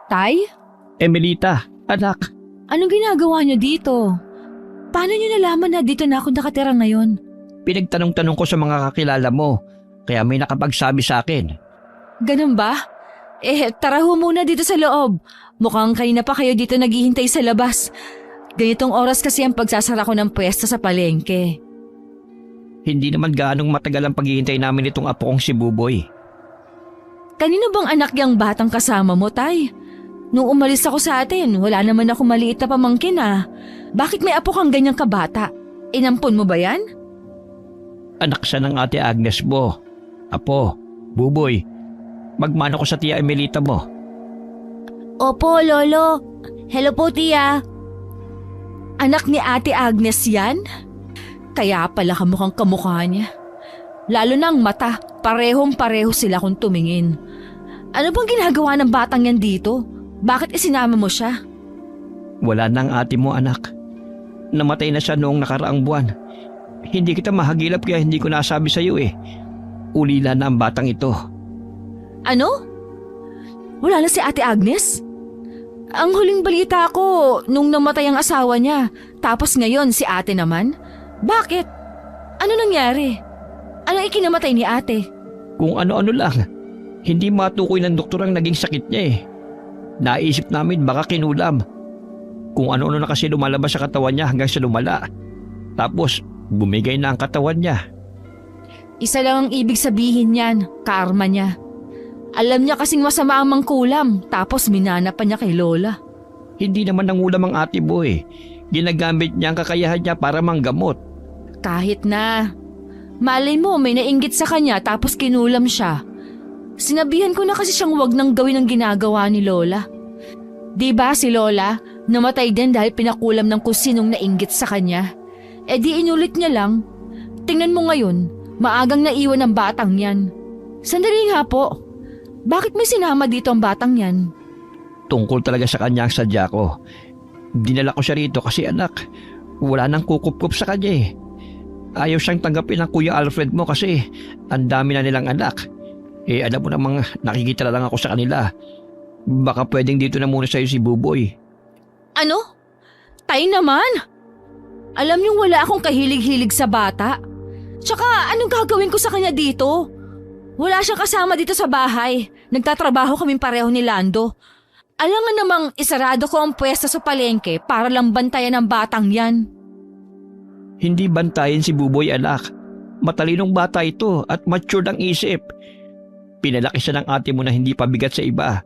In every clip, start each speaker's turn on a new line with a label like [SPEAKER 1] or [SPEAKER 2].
[SPEAKER 1] Tay?
[SPEAKER 2] Emelita, anak,
[SPEAKER 1] Anong ginagawa niyo dito? Paano niyo nalaman na dito na ako nakatira ngayon?
[SPEAKER 2] pinagtanong-tanong ko sa mga kakilala mo, kaya may nakapagsabi sa akin.
[SPEAKER 1] Ganun ba? Tara ho muna dito sa loob. Mukhang kanina pa kayo dito naghihintay sa labas. Ganitong oras kasi ang pagsasara ko ng pwesto sa palengke.
[SPEAKER 2] Hindi naman gaanong matagal ang paghihintay namin itong apo kong si Buboy.
[SPEAKER 1] Kanino bang anak yang batang kasama mo, Tay? Nung umalis ako sa atin, wala naman ako maliit na pamangkin ah. Bakit may apo kang ganyang kabata? Inampon mo ba yan?
[SPEAKER 2] Anak siya ng ate Agnes mo. Apo, Buboy, magmano ko sa tiya Emelita mo.
[SPEAKER 1] Opo, Lolo. Hello po, Tia. Anak ni Ate Agnes yan? Kaya pala kamukhang kamukha niya. Lalo ng mata, parehong-pareho sila kung tumingin. Ano bang ginagawa ng batang yan dito? Bakit isinama mo siya?
[SPEAKER 2] Wala nang ate mo, anak. Namatay na siya noong nakaraang buwan. Hindi kita mahagilap kaya hindi ko nasabi sa iyo eh. Ulila na ang batang ito.
[SPEAKER 1] Ano? Wala na si Ate Agnes? Ang huling balita ko nung namatay ang asawa niya, tapos ngayon si ate naman? Bakit? Ano nangyari? Ano ikinamatay ni ate?
[SPEAKER 2] Kung ano-ano lang. Hindi matukoy ng doktor ang naging sakit niya eh. Naisip namin baka kinulam. Kung ano-ano na kasi lumalabas sa katawan niya hanggang sa lumala. Tapos bumigay na ang katawan niya.
[SPEAKER 1] Isa lang ang ibig sabihin niyan, karma niya. Alam niya kasing masama ang mangkulam, tapos minana pa niya kay Lola.
[SPEAKER 2] Hindi naman nangulam ang ate mo eh. Ginagamit niya ang kakayahan niya para manggamot.
[SPEAKER 1] Kahit na. Malay mo may nainggit sa kanya tapos kinulam siya. Sinabihan ko na kasi siyang wag nang gawin ang ginagawa ni Lola. Di ba si Lola namatay din dahil pinakulam ng kung sinong nainggit sa kanya? Di inulit niya lang. Tingnan mo ngayon, maagang naiwan ang batang yan. Sandali nga po. Bakit may sinama dito ang batang yan?
[SPEAKER 2] Tungkol talaga sa kanya ang sadya ko. Dinala ko siya rito kasi anak, wala nang kukup-kup sa kanya eh. Ayaw siyang tanggapin ng Kuya Alfred mo kasi ang dami na nilang anak. Alam mo namang nakikita lang ako sa kanila. Baka pwedeng dito na muna sa'yo si Buboy.
[SPEAKER 1] Ano? Tay naman? Alam niyong wala akong kahilig-hilig sa bata. Tsaka anong gagawin ko sa kanya dito? Wala siyang kasama dito sa bahay. Nagtatrabaho kaming pareho ni Lando. Alam nga namang isarado ko ang pwesto sa palengke para lang bantayan ang batang yan.
[SPEAKER 2] Hindi bantayan si Buboy anak. Matalinong bata ito at mature ang isip. Pinalaki siya ng ate mo na hindi pabigat sa iba.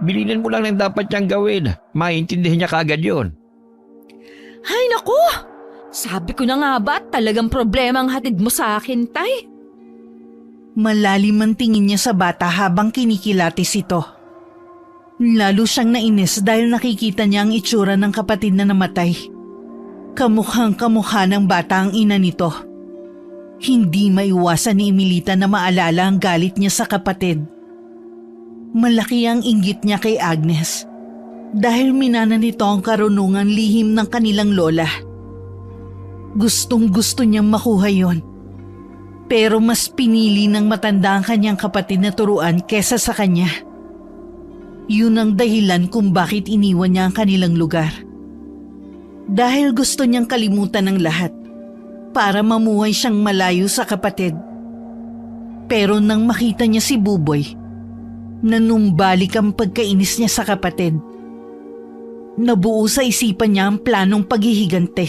[SPEAKER 2] Bilinin mo lang ng dapat niyang gawin. Maintindihan niya kaagad yun.
[SPEAKER 1] Ay naku! Sabi ko na nga ba talagang problema ang hatid mo sa akin, Tay?
[SPEAKER 3] Malalim ang tingin niya sa bata habang kinikilatis ito. Lalo siyang nainis dahil nakikita niya ang itsura ng kapatid na namatay. Kamukhang kamukha ng bata ang ina nito. Hindi maiwasan ni Emelita na maalala ang galit niya sa kapatid. Malaki ang inggit niya kay Agnes dahil minana nito ang karunungan lihim ng kanilang lola. Gustong-gusto niyang makuha yon. Pero mas pinili ng matanda ang kanyang kapatid na turuan kesa sa kanya. Yun ang dahilan kung bakit iniwan niya ang kanilang lugar. Dahil gusto niyang kalimutan ang lahat para mamuhay siyang malayo sa kapatid. Pero nang makita niya si Buboy, nanumbalik ang pagkainis niya sa kapatid. Nabuo sa isipan niya ang planong paghihigante.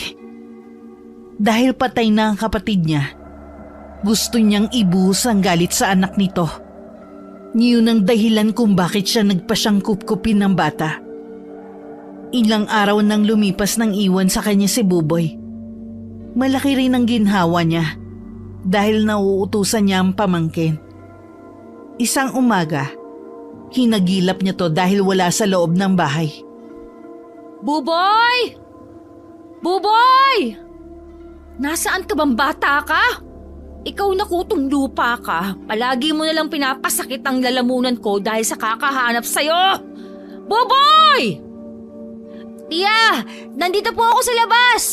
[SPEAKER 3] Dahil patay na ang kapatid niya, gusto niyang ibuhos ang galit sa anak nito. Yun ang dahilan kung bakit siya nagpasyang kupkupin ng bata. Ilang araw nang lumipas nang iwan sa kanya si Buboy. Malaki rin ang ginhawa niya dahil nauutusan niya ang pamangkin. Isang umaga, hinagilap niya to dahil wala sa loob ng bahay.
[SPEAKER 1] Buboy! Buboy! Nasaan ka bang bata ka? Ikaw na kutong lupa ka. Palagi mo nalang pinapasakit ang lalamunan ko dahil sa kakahanap sa'yo. Buboy! Tia, nandito po ako sa labas.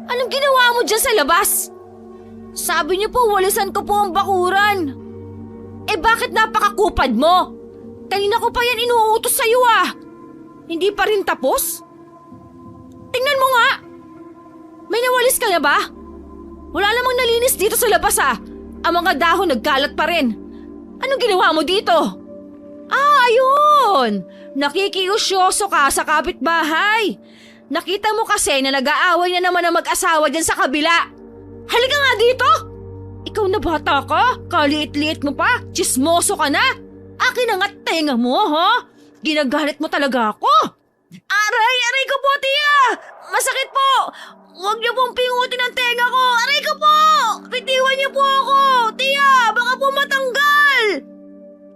[SPEAKER 1] Anong ginawa mo dyan sa labas? Sabi niyo po walisan ko po ang bakuran. Bakit napakakupad mo? Kanina ko pa yan inuutos sa'yo Hindi pa rin tapos? Tingnan mo nga! May nawalis ka na ba? Wala namang nalinis dito sa labas Ang mga dahon nagkalat pa rin. Anong ginawa mo dito? Ayun! Nakikiusyoso ka sa kapitbahay. Nakita mo kasi na nag-aaway na naman ang mag-asawa dyan sa kabila. Halika nga dito! Ikaw na bata ka? Kaliit-liit mo pa? Tsismoso ka na? Akin na nga tenga mo, Ginagalit mo talaga ako. Aray ko po, tiya! Masakit po! Huwag niyo pong pingutin ang tenga ko! Aray ko po! Bitiwan niyo po ako! Tiya, baka po matanggal!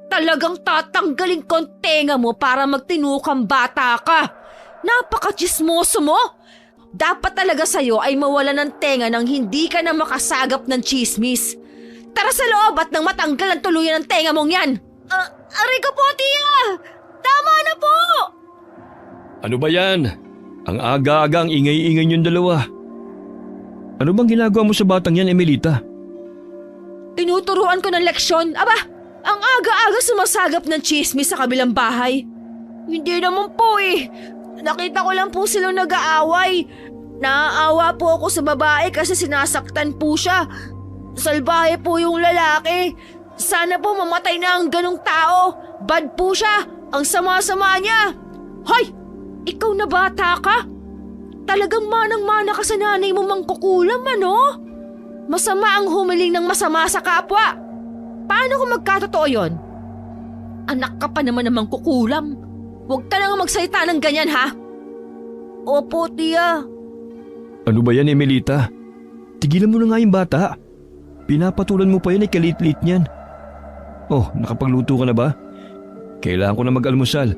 [SPEAKER 1] Talagang tatanggalin ko ang tenga mo para magtinukang bata ka. Napaka-tsismoso mo! Dapat talaga sa'yo ay mawala ng tenga nang hindi ka na makasagap ng tsismis. Tara sa loob at nang matanggal ang tuluyan ng tenga mong yan! Aray ko po, tiya! Tama na po!
[SPEAKER 2] Ano ba yan? Ang aga-aga ang ingay-ingay niyong dalawa. Ano bang ginagawa mo sa batang yan, Emelita?
[SPEAKER 1] Tinuturuan ko ng leksyon. Aba, ang aga-aga sumasagap ng tsismis sa kabilang bahay. Hindi naman po Nakita ko lang po silang nag-aaway. Naaawa po ako sa babae kasi sinasaktan po siya. Salbahe po yung lalaki. Sana po mamatay na ang ganong tao. Bad po siya. Ang sama-sama niya. Hoy! Ikaw na bata ka? Talagang manang-mana ka sa nanay mo mangkukulam, Masama ang humiling ng masama sa kapwa. Paano kung magkatotoo yon? Anak ka pa naman ng mangkukulam. Huwag ka nang magsalita ng ganyan, Opo, tiya.
[SPEAKER 2] Ano ba yan, Emelita? Tigilan mo na nga yung bata. Pinapatulan mo pa yan kalit-lit niyan. Oh, nakapagluto ka na ba? Kailangan ko na mag-almusal.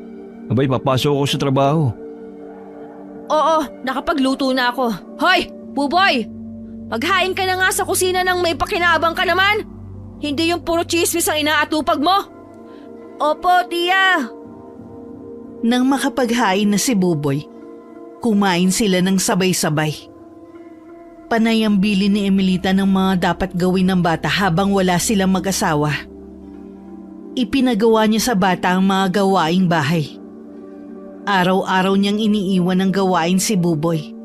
[SPEAKER 2] Abay, papasok ako sa trabaho.
[SPEAKER 1] Oo, nakapagluto na ako. Hoy, Buboy! Maghain ka na nga sa kusina ng may pakinabang ka naman. Hindi yung puro chismis ang inaatupag mo. Opo, tiya.
[SPEAKER 3] Nang makapaghain na si Buboy, kumain sila ng sabay-sabay. Panay ang bili ni Emelita ng mga dapat gawin ng bata habang wala silang mag-asawa. Ipinagawa niya sa bata ang mga gawaing bahay. Araw-araw niyang iniiwan ng gawain si Buboy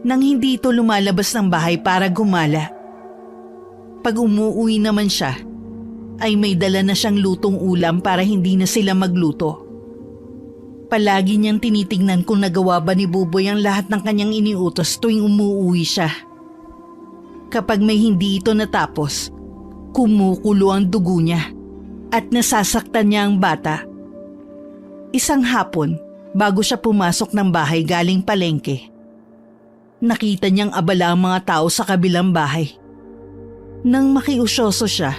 [SPEAKER 3] nang hindi ito lumalabas ng bahay para gumala. Pag umuwi naman siya, ay may dala na siyang lutong ulam para hindi na sila magluto. Palagi niyang tinitingnan kung nagawa ba ni Buboy ang lahat ng kanyang iniutos tuwing umuwi siya. Kapag may hindi ito natapos, kumukulo ang dugo niya at nasasaktan niya ang bata. Isang hapon, bago siya pumasok ng bahay galing palengke, nakita niyang abala ang mga tao sa kabilang bahay. Nang makiusyoso siya,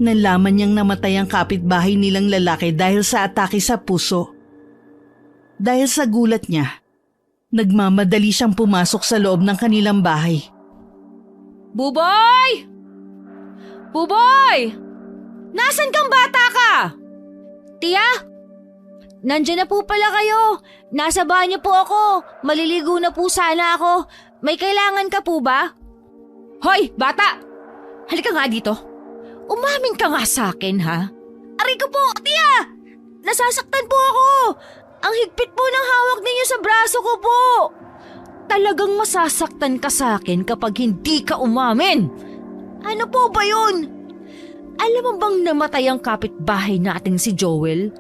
[SPEAKER 3] nalaman niyang namatay ang kapitbahay nilang lalaki dahil sa atake sa puso. Dahil sa gulat niya, nagmamadali siyang pumasok sa loob ng kanilang bahay.
[SPEAKER 1] Buboy! Buboy! Nasaan kang bata ka? Tiya? Nandiyan na po pala kayo. Nasa banyo po ako. Maliligo na po sana ako. May kailangan ka po ba? Hoy, bata! Halika nga dito. Umamin ka nga sa akin, Aray ko po, tiya! Nasasaktan po ako! Ang higpit po ng hawak ninyo sa braso ko po! Talagang masasaktan ka sa akin kapag hindi ka umamin! Ano po ba yun? Alam mo bang namatay ang kapitbahay nating si Joel?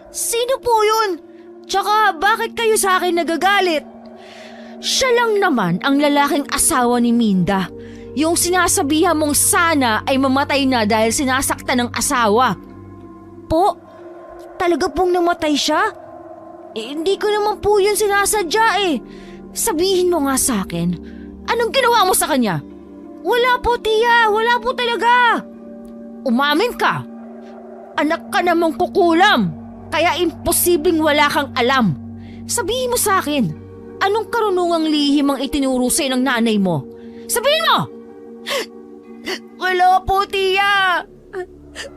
[SPEAKER 1] Sino po yun? Tsaka bakit kayo sa akin nagagalit? Siya lang naman ang lalaking asawa ni Minda. Yung sinasabihan mong sana ay mamatay na dahil sinasaktan ng asawa. Po? Talaga pong namatay siya? Hindi ko naman po yun sinasadya Sabihin mo nga sa akin, anong ginawa mo sa kanya? Wala po, tiya. Wala po talaga. Umamin ka. Anak ka namang kukulam. Kaya imposibleng wala kang alam. Sabihin mo sa akin, anong karunungang lihim ang itinuro sa'yo ng nanay mo? Sabihin mo! Wala po, tiya.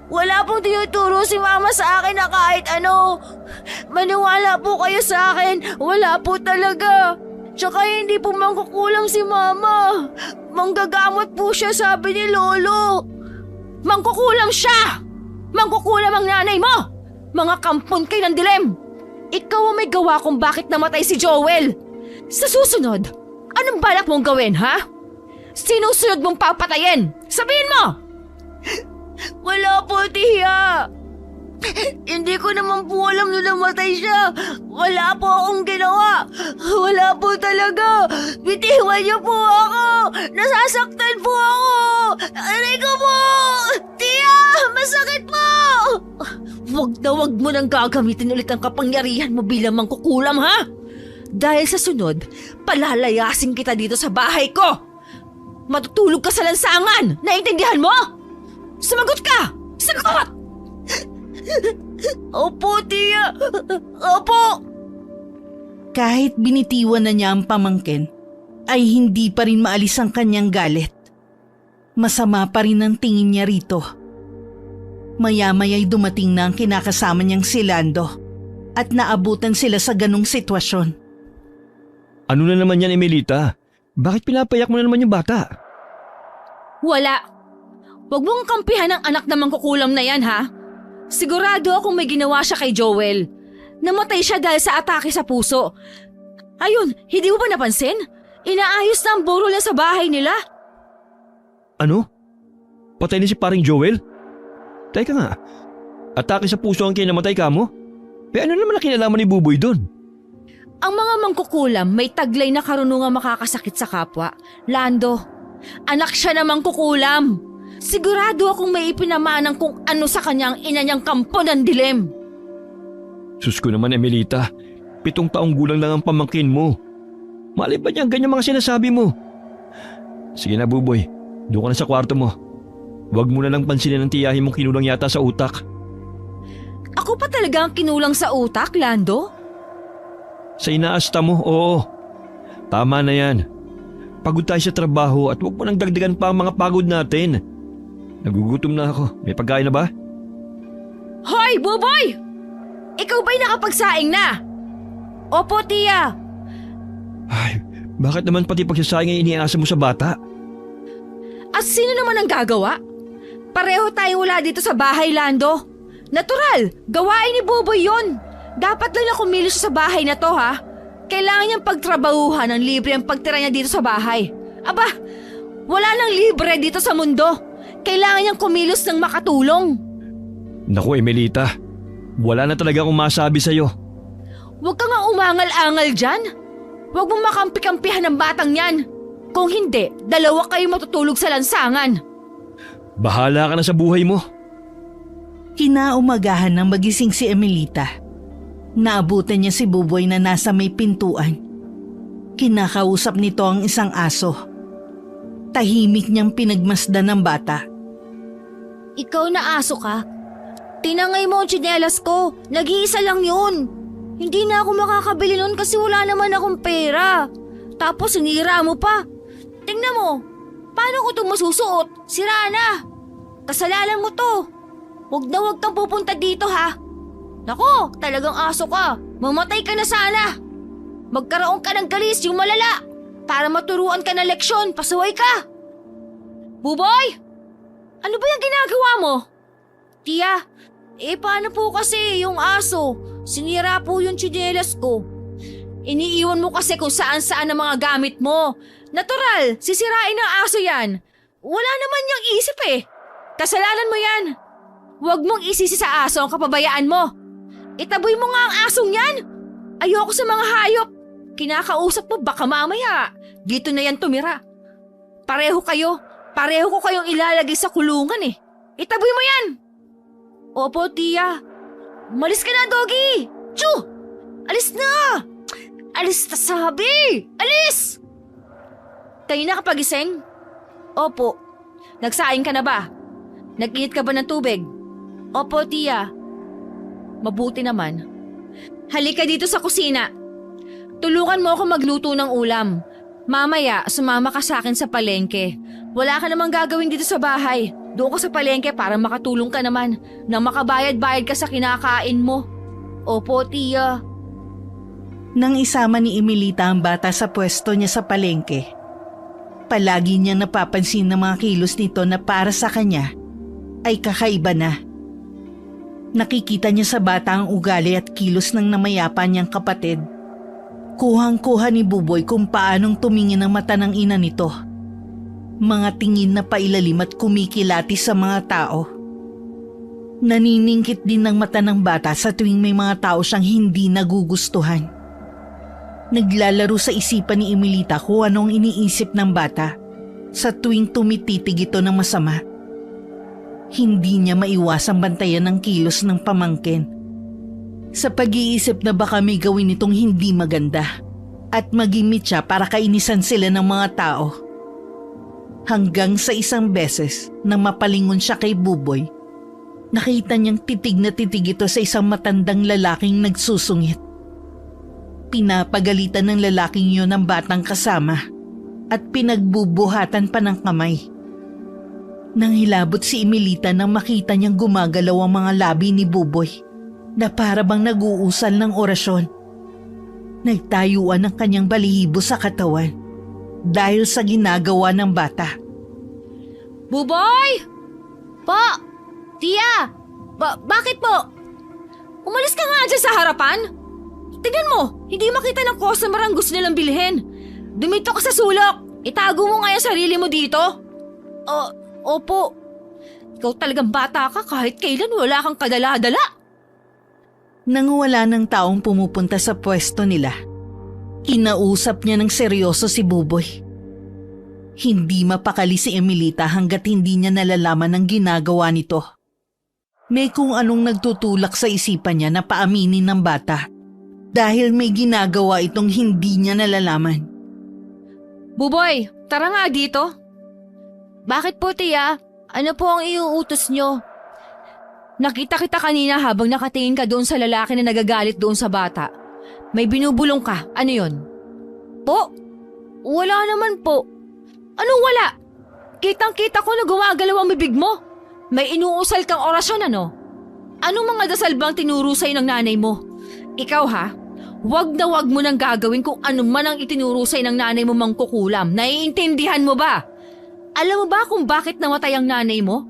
[SPEAKER 1] Wala pong tinuturo si mama sa akin na kahit ano. Maniwala po kayo sa akin. Wala po talaga. Tsaka hindi po mangkukulam si mama. Manggagamot po siya, sabi ni Lolo. Mangkukulam siya! Mangkukulam ang nanay mo! Mga kampon kayo ng dilim! Ikaw ang may gawa kung bakit namatay si Joel! Sa susunod, anong balak mong gawin, ha? Sinusunod mong papatayin! Sabihin mo! Wala po, Tia! Hindi ko naman po alam na namatay siya. Wala po akong ginawa. Wala po talaga. Bitiwan niyo po ako. Nasasaktan po ako. Aray ko po. Tia, masakit po. Wag mo nang gagamitin ulit ang kapangyarihan mo bilang mangkukulam, ha? Dahil sa sunod, palalayasin kita dito sa bahay ko. Matutulog ka sa lansangan. Naintindihan mo? Sumagot ka! Sagot! Opo, Tia. Opo.
[SPEAKER 3] Kahit binitiwan na niya ang pamangkin, ay hindi pa rin maalis ang kanyang galit. Masama pa rin ang tingin niya rito. Maya-maya'y dumating na ang kinakasama niyang si Lando at naabutan sila sa ganong sitwasyon.
[SPEAKER 2] Ano na naman yan, Emelita? Bakit pinapayak mo na naman yung bata?
[SPEAKER 1] Wala. Huwag mong kampihan ang anak na mangkukulam na yan, ha? Sigurado akong may ginawa siya kay Joel. Namatay siya dahil sa atake sa puso. Ayun, hindi mo ba napansin? Inaayos na ang burol niya sa bahay nila.
[SPEAKER 2] Ano? Patay na si paring Joel? Teka nga, atake sa puso ang kinamatay ka mo? Ano naman ang kinalaman ni Buboy doon?
[SPEAKER 1] Ang mga mangkukulam may taglay na karunungan makakasakit sa kapwa. Lando, anak siya na mangkukulam. Sigurado akong may ipinamanang kung ano sa kanyang ina niyang kampo ng dilim.
[SPEAKER 2] Sus ko naman, Emelita. 7 taong gulang lang ang pamangkin mo. Malay ba niya ganyan mga sinasabi mo? Sige na, Buboy. Doon ka na sa kwarto mo. Huwag mo na lang pansinin ang tiyahin mong kinulang yata sa utak.
[SPEAKER 1] Ako pa talaga ang kinulang sa utak, Lando?
[SPEAKER 2] Sa inaasta mo, oo. Tama na yan. Pagod tayo sa trabaho at huwag mo nang dagdagan pa ang mga pagod natin. Nagugutom na ako. May pagkain na ba?
[SPEAKER 1] Hoy, Buboy! Ikaw ba'y nakapagsaing na? Opo, Tia.
[SPEAKER 2] Ay, bakit naman pati pagsasaing ay iniasa mo sa bata?
[SPEAKER 1] At sino naman ang gagawa? Pareho tayo wala dito sa bahay, Lando. Natural, gawain ni Buboy yun. Dapat lang na kumilos siya sa bahay na to, ha? Kailangan niyang pagtrabahuhan ng libre ang pagtira niya dito sa bahay. Aba, wala nang libre dito sa mundo. Kailangan niyang kumilos ng makatulong.
[SPEAKER 2] Naku, Emelita. Wala na talaga akong masabi sa'yo.
[SPEAKER 1] Huwag ka nga umangal-angal dyan. Huwag mong makampi-kampihan ng batang yan. Kung hindi, 2 kayo matutulog sa lansangan.
[SPEAKER 2] Bahala ka na sa buhay mo.
[SPEAKER 3] Kinaumagahan nang magising si Emelita. Naabutan niya si Buboy na nasa may pintuan. Kinakausap nito ang isang aso. Tahimik niyang pinagmasdan ng bata.
[SPEAKER 1] Ikaw na aso ka? Tinangay mo ang tsinelas ko. Nag-iisa lang yun. Hindi na ako makakabili nun kasi wala naman akong pera. Tapos sinira mo pa. Tingnan mo, paano ko itong masusuot? Sira na. Kasalanan mo to. Huwag kang pupunta dito, ha? Nako, talagang aso ka. Mamatay ka na sana. Magkaroon ka ng galis yung malala para maturuan ka ng leksyon. Pasaway ka. Buboy! Ano ba yung ginagawa mo? Tia, paano po kasi yung aso? Sinira po yung tsinelas ko. Iniiwan mo kasi kung saan-saan ang mga gamit mo. Natural, sisirain ng aso yan. Wala naman yung isip Kasalanan mo yan. Huwag mong isisi sa aso ang kapabayaan mo. Itaboy mo nga ang asong yan. Ayoko sa mga hayop. Kinakausap mo baka mamaya. Dito na yan tumira. Pareho ko kayong ilalagay sa kulungan Itaboy mo yan. Opo, Tia. Malis ka na, Doggy. Chu! Alis na! Alis na sabi! Alis! Kayo nakapagising? Opo. Nagsaing ka na ba? Nag-init ka ba ng tubig? Opo, Tia. Mabuti naman. Halika dito sa kusina. Tulungan mo ako magluto ng ulam. Mamaya, sumama ka sa akin sa palengke. Wala ka namang gagawin dito sa bahay. Doon ka sa palengke para makatulong ka naman nang makabayad-bayad ka sa kinakain mo. Opo, Tia.
[SPEAKER 3] Nang isama ni Emelita ang bata sa pwesto niya sa palengke, palagi niya napapansin ng mga kilos nito na para sa kanya ay kakaiba na. Nakikita niya sa bata ang ugali at kilos ng namayapa niyang kapatid. Kuhang-kuha ni Buboy kung paanong tumingin ang mata ng ina nito. Mga tingin na pailalim at kumikilati sa mga tao. Naniningkit din ng mata ng bata sa tuwing may mga tao siyang hindi nagugustuhan. Naglalaro sa isipan ni Emilita kung anong iniisip ng bata sa tuwing tumititig ito ng masama. Hindi niya maiwasang bantayan ang kilos ng pamangkin. Sa pag-iisip na baka may gawin itong hindi maganda at magimit siya para kainisan sila ng mga tao. Hanggang sa isang beses na mapalingon siya kay Buboy, nakita niyang titig na titig ito sa isang matandang lalaking nagsusungit. Pinapagalitan ng lalaking yun ang batang kasama at pinagbubuhatan pa ng kamay. Nang hilabot si Emilita nang makita niyang gumagalaw ang mga labi ni Buboy na para bang nag-uusal ng orasyon. Nagtayuan ang kanyang balihibo sa katawan dahil sa ginagawa ng bata.
[SPEAKER 1] Buboy! Po! Tia! Bakit po? Umalis ka nga dyan sa harapan. Tingnan mo, hindi makita ng customer ang gusto nilang bilhin. Dumito ka sa sulok. Itago mo nga yung sarili mo dito. Opo. Ikaw talagang bata ka kahit kailan wala kang kadala-dala.
[SPEAKER 3] Nang wala ng taong pumupunta sa pwesto nila, kinausap niya ng seryoso si Buboy. Hindi mapakali si Emilita hanggat hindi niya nalalaman ang ginagawa nito. May kung anong nagtutulak sa isipan niya na paaminin ng bata dahil may ginagawa itong hindi niya nalalaman.
[SPEAKER 1] Buboy, tara nga dito. Bakit po, Tia? Ano po ang iuutos nyo? Nakita kita kanina habang nakatingin ka doon sa lalaki na nagagalit doon sa bata. May binubulong ka. Ano yon? Po? Wala naman po. Anong wala? Kitang-kita ko na gumagalaw ang bibig mo. May inuusal kang orasyon ano? Anong mga dasal bang tinuro sa'yo ng nanay mo? Ikaw ha? Wag na wag mo nang gagawin kung ano man ang itinuro sa'yo ng nanay mo mangkukulam. Naiintindihan mo ba? Alam mo ba kung bakit namatay ang nanay mo?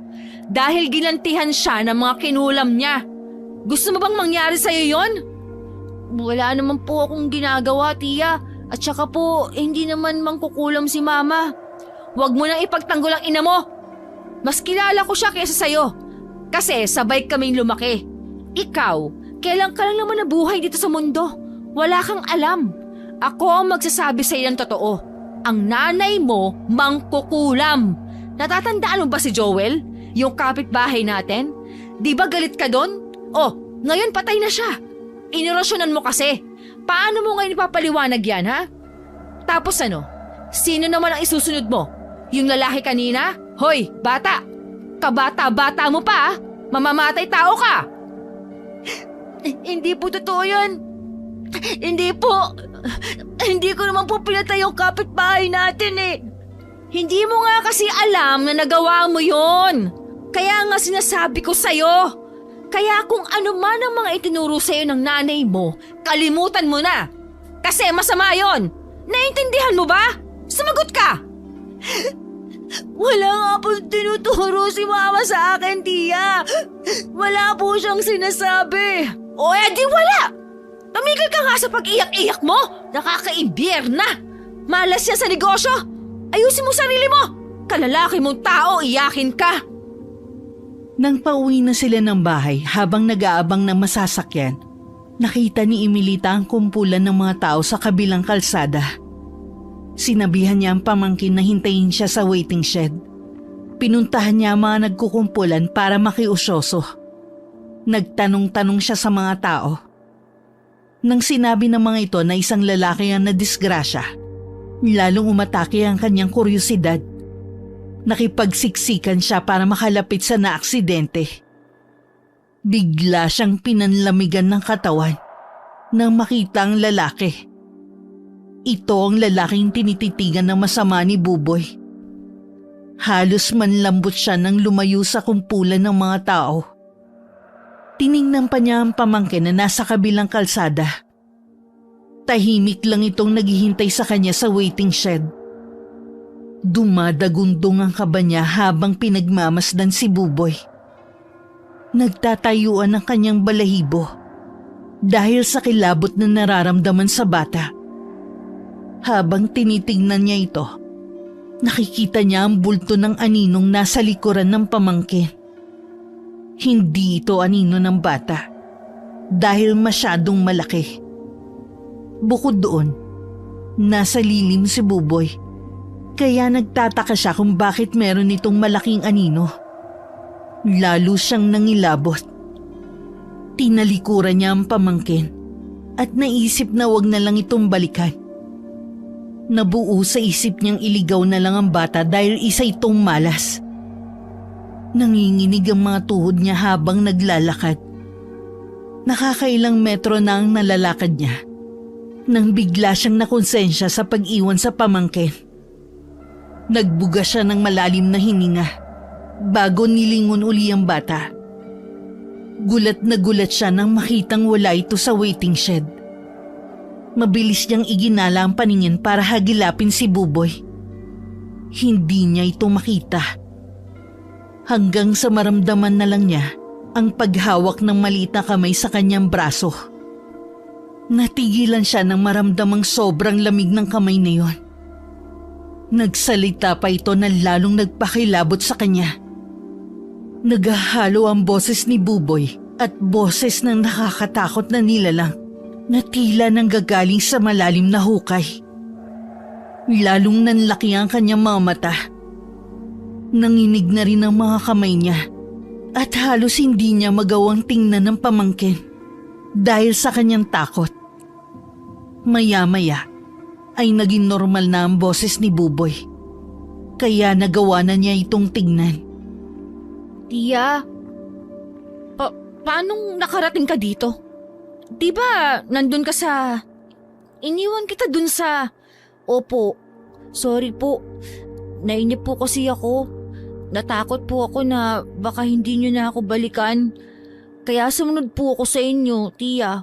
[SPEAKER 1] Dahil ginantihan siya ng mga kinulam niya. Gusto mo bang mangyari sa'yo yon? Wala naman po akong ginagawa, Tia. At saka po, hindi naman mangkukulam si Mama. Huwag mo nang ipagtanggol ang ina mo. Mas kilala ko siya kaysa sa'yo. Kasi sabay kaming lumaki. Ikaw, kailan ka lang naman nabuhay dito sa mundo? Wala kang alam. Ako ang magsasabi sa'yo ng totoo. Ang nanay mo mangkukulam. Natatandaan mo ba si Joel? Yung kapitbahay natin? Di ba galit ka doon? Oh, ngayon patay na siya. Inorasyonan mo kasi. Paano mo ngayon ipapaliwanag yan, ha? Tapos ano? Sino naman ang isusunod mo? Yung lalaki kanina? Hoy, bata! Kabata-bata mo pa, ha? Mamamatay tao ka! Hindi po totoo yun. Hindi po. Hindi ko naman po pinatay yung kapitbahay natin eh. Hindi mo nga kasi alam na nagawa mo yon. Kaya nga sinasabi ko sa'yo. Kaya kung ano man ang mga itinuro sa'yo ng nanay mo, kalimutan mo na. Kasi masama yon. Naintindihan mo ba? Sumagot ka! Wala nga po tinuturo si Mama sa akin, Tia. Wala po siyang sinasabi. O edi wala! Tumigil ka nga sa pag-iyak-iyak mo. Nakakaimbyer na. Malas yan sa negosyo. Ayusin mo sarili mo. Kalalaki mong tao, iyakin ka.
[SPEAKER 3] Nang pauwi na sila ng bahay habang nag-aabang ng masasakyan, nakita ni Emilita ang kumpulan ng mga tao sa kabilang kalsada. Sinabihan niya ang pamangkin na hintayin siya sa waiting shed. Pinuntahan niya ang mga nagkukumpulan para makiusyoso. Nagtanong-tanong siya sa mga tao. Nang sinabi ng mga ito na isang lalaki ang nadisgrasya, lalong umatake ang kanyang kuryosidad. Nakipagsiksikan siya para makalapit sa naaksidente. Bigla siyang pinanlamigan ng katawan nang makita ang lalaki. Ito ang lalaking tinititigan ng masama ni Buboy. Halos manlambot siya nang lumayo sa kumpulan ng mga tao. Tiningnan pa niya ang pamangkin na nasa kabilang kalsada. Tahimik lang itong naghihintay sa kanya sa waiting shed. Dumadagundong ang kaba niya habang pinagmamasdan si Buboy. Nagtatayuan ang kanyang balahibo dahil sa kilabot na nararamdaman sa bata. Habang tinitingnan niya ito, nakikita niya ang bulto ng aninong nasa likuran ng pamangkin. Hindi ito anino ng bata dahil masyadong malaki. Bukod doon, nasa lilim si Buboy, kaya nagtataka siya kung bakit meron itong malaking anino. Lalo siyang nangilabot. Tinalikuran niya ang pamangkin at naisip na wag na lang itong balikan. Nabuo sa isip niyang iligaw na lang ang bata dahil isa itong malas. Nanginginig ang mga tuhod niya habang naglalakad. Nakakailang metro na ang nalalakad niya nang bigla siyang nakonsensya sa pag-iwan sa pamangkin. Nagbuga siya ng malalim na hininga bago nilingon uli ang bata. Gulat na gulat siya nang makitang wala ito sa waiting shed. Mabilis niyang iginala ang paningin para hagilapin si Buboy. Hindi niya ito makita. Hanggang sa maramdaman na lang niya ang paghawak ng maliit na kamay sa kanyang braso. Natigilan siya nang maramdamang sobrang lamig ng kamay na yon. Nagsalita pa ito na lalong nagpakilabot sa kanya. Naghahalo ang boses ni Buboy at boses ng nakakatakot na nilalang na tila nang gagaling sa malalim na hukay. Lalong nanlaki ang kanyang mga mata. Nanginig na rin ang mga kamay niya at halos hindi niya magawang tingnan ng pamangkin dahil sa kanyang takot. Maya-maya ay naging normal na ang boses ni Buboy, kaya nagawa na niya itong tingnan.
[SPEAKER 1] Tia, paanong nakarating ka dito? Di ba nandun ka sa... Iniwan kita dun sa... Opo, sorry po. Nainip po kasi ako. Natakot po ako na baka hindi niyo na ako balikan. Kaya sumunod po ako sa inyo, Tia.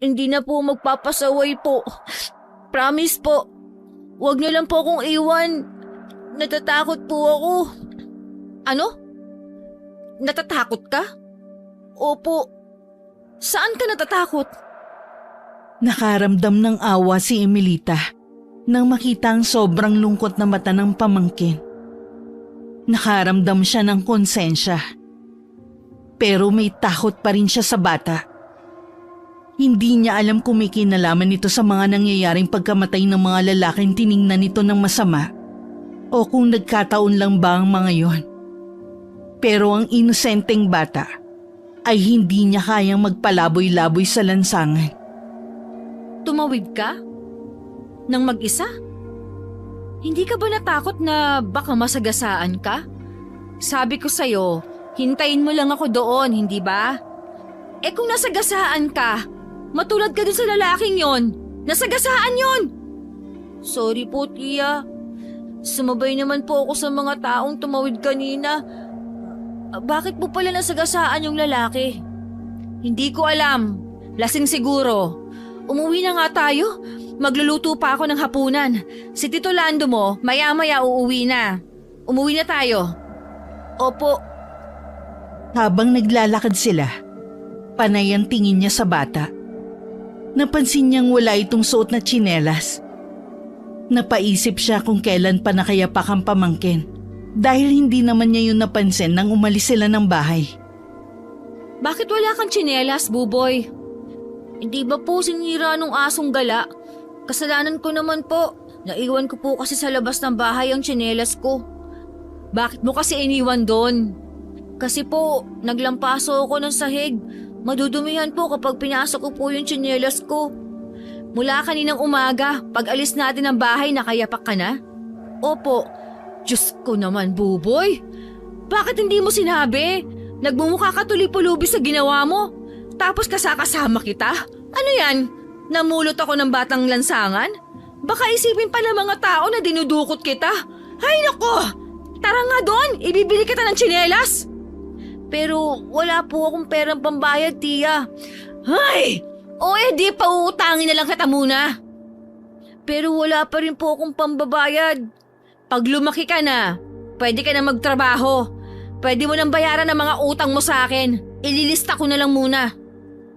[SPEAKER 1] Hindi na po magpapasaway po. Promise po. Huwag niyo lang po akong iwan. Natatakot po ako. Ano? Natatakot ka? Opo. Saan ka natatakot?
[SPEAKER 3] Nakaramdam ng awa si Emilita nang makita ang sobrang lungkot na mata ng pamangkin. Nakaramdam siya ng konsensya. Pero may takot pa rin siya sa bata. Hindi niya alam kung may kinalaman nito sa mga nangyayaring pagkamatay ng mga lalaking tiningnan nito ng masama o kung nagkataon lang ba ang mga yon. Pero ang inosenteng bata ay hindi niya kayang magpalaboy-laboy sa lansangan.
[SPEAKER 1] Tumawid ka? Nang mag-isa? Hindi ka ba natakot na baka masagasaan ka? Sabi ko sa'yo, hintayin mo lang ako doon, hindi ba? Eh kung nasagasaan ka, matulad ka dun sa lalaking yon. Nasagasaan yon! Sorry po, Tia. Sumabay naman po ako sa mga taong tumawid kanina. Bakit po pala nasagasaan yung lalaki? Hindi ko alam. Lasing siguro. Umuwi na nga tayo. Magluluto pa ako ng hapunan. Si Tito Lando mo, maya-maya uuwi na. Umuwi na tayo. Opo.
[SPEAKER 3] Habang naglalakad sila, panay ang tingin niya sa bata. Napansin niyang wala itong suot na tsinelas. Napaisip siya kung kailan pa nakayapak ang pamangkin dahil hindi naman niya yun napansin nang umalis sila ng bahay.
[SPEAKER 1] Bakit wala kang tsinelas, Buboy? Hindi ba po sinira nung asong gala? Kasalanan ko naman po. Naiwan ko po kasi sa labas ng bahay ang tsinelas ko. Bakit mo kasi iniwan doon? Kasi po, naglampaso ako ng sahig. Madudumihan po kapag pinasok ko po yung tsinelas ko. Mula kaninang umaga, pag alis natin ng bahay, nakayapak ka na? Opo. Diyos ko naman, Buboy. Bakit hindi mo sinabi? Nagmumukha ka tuloy-pulubi sa ginawa mo. Tapos kasama kita? Ano yan? Namulot ako ng batang lansangan? Baka isipin pa ng mga tao na dinudukot kita. Ay nako! Tara nga doon, ibibili kita ng tsinelas. Pero wala po akong perang pambayad, Tia. Ay! O di pauutangin na lang kita muna. Pero wala pa rin po akong pambabayad. Pag lumaki ka na, pwede ka na magtrabaho. Pwede mo nang bayaran ang mga utang mo sa akin. Ililista ko na lang muna.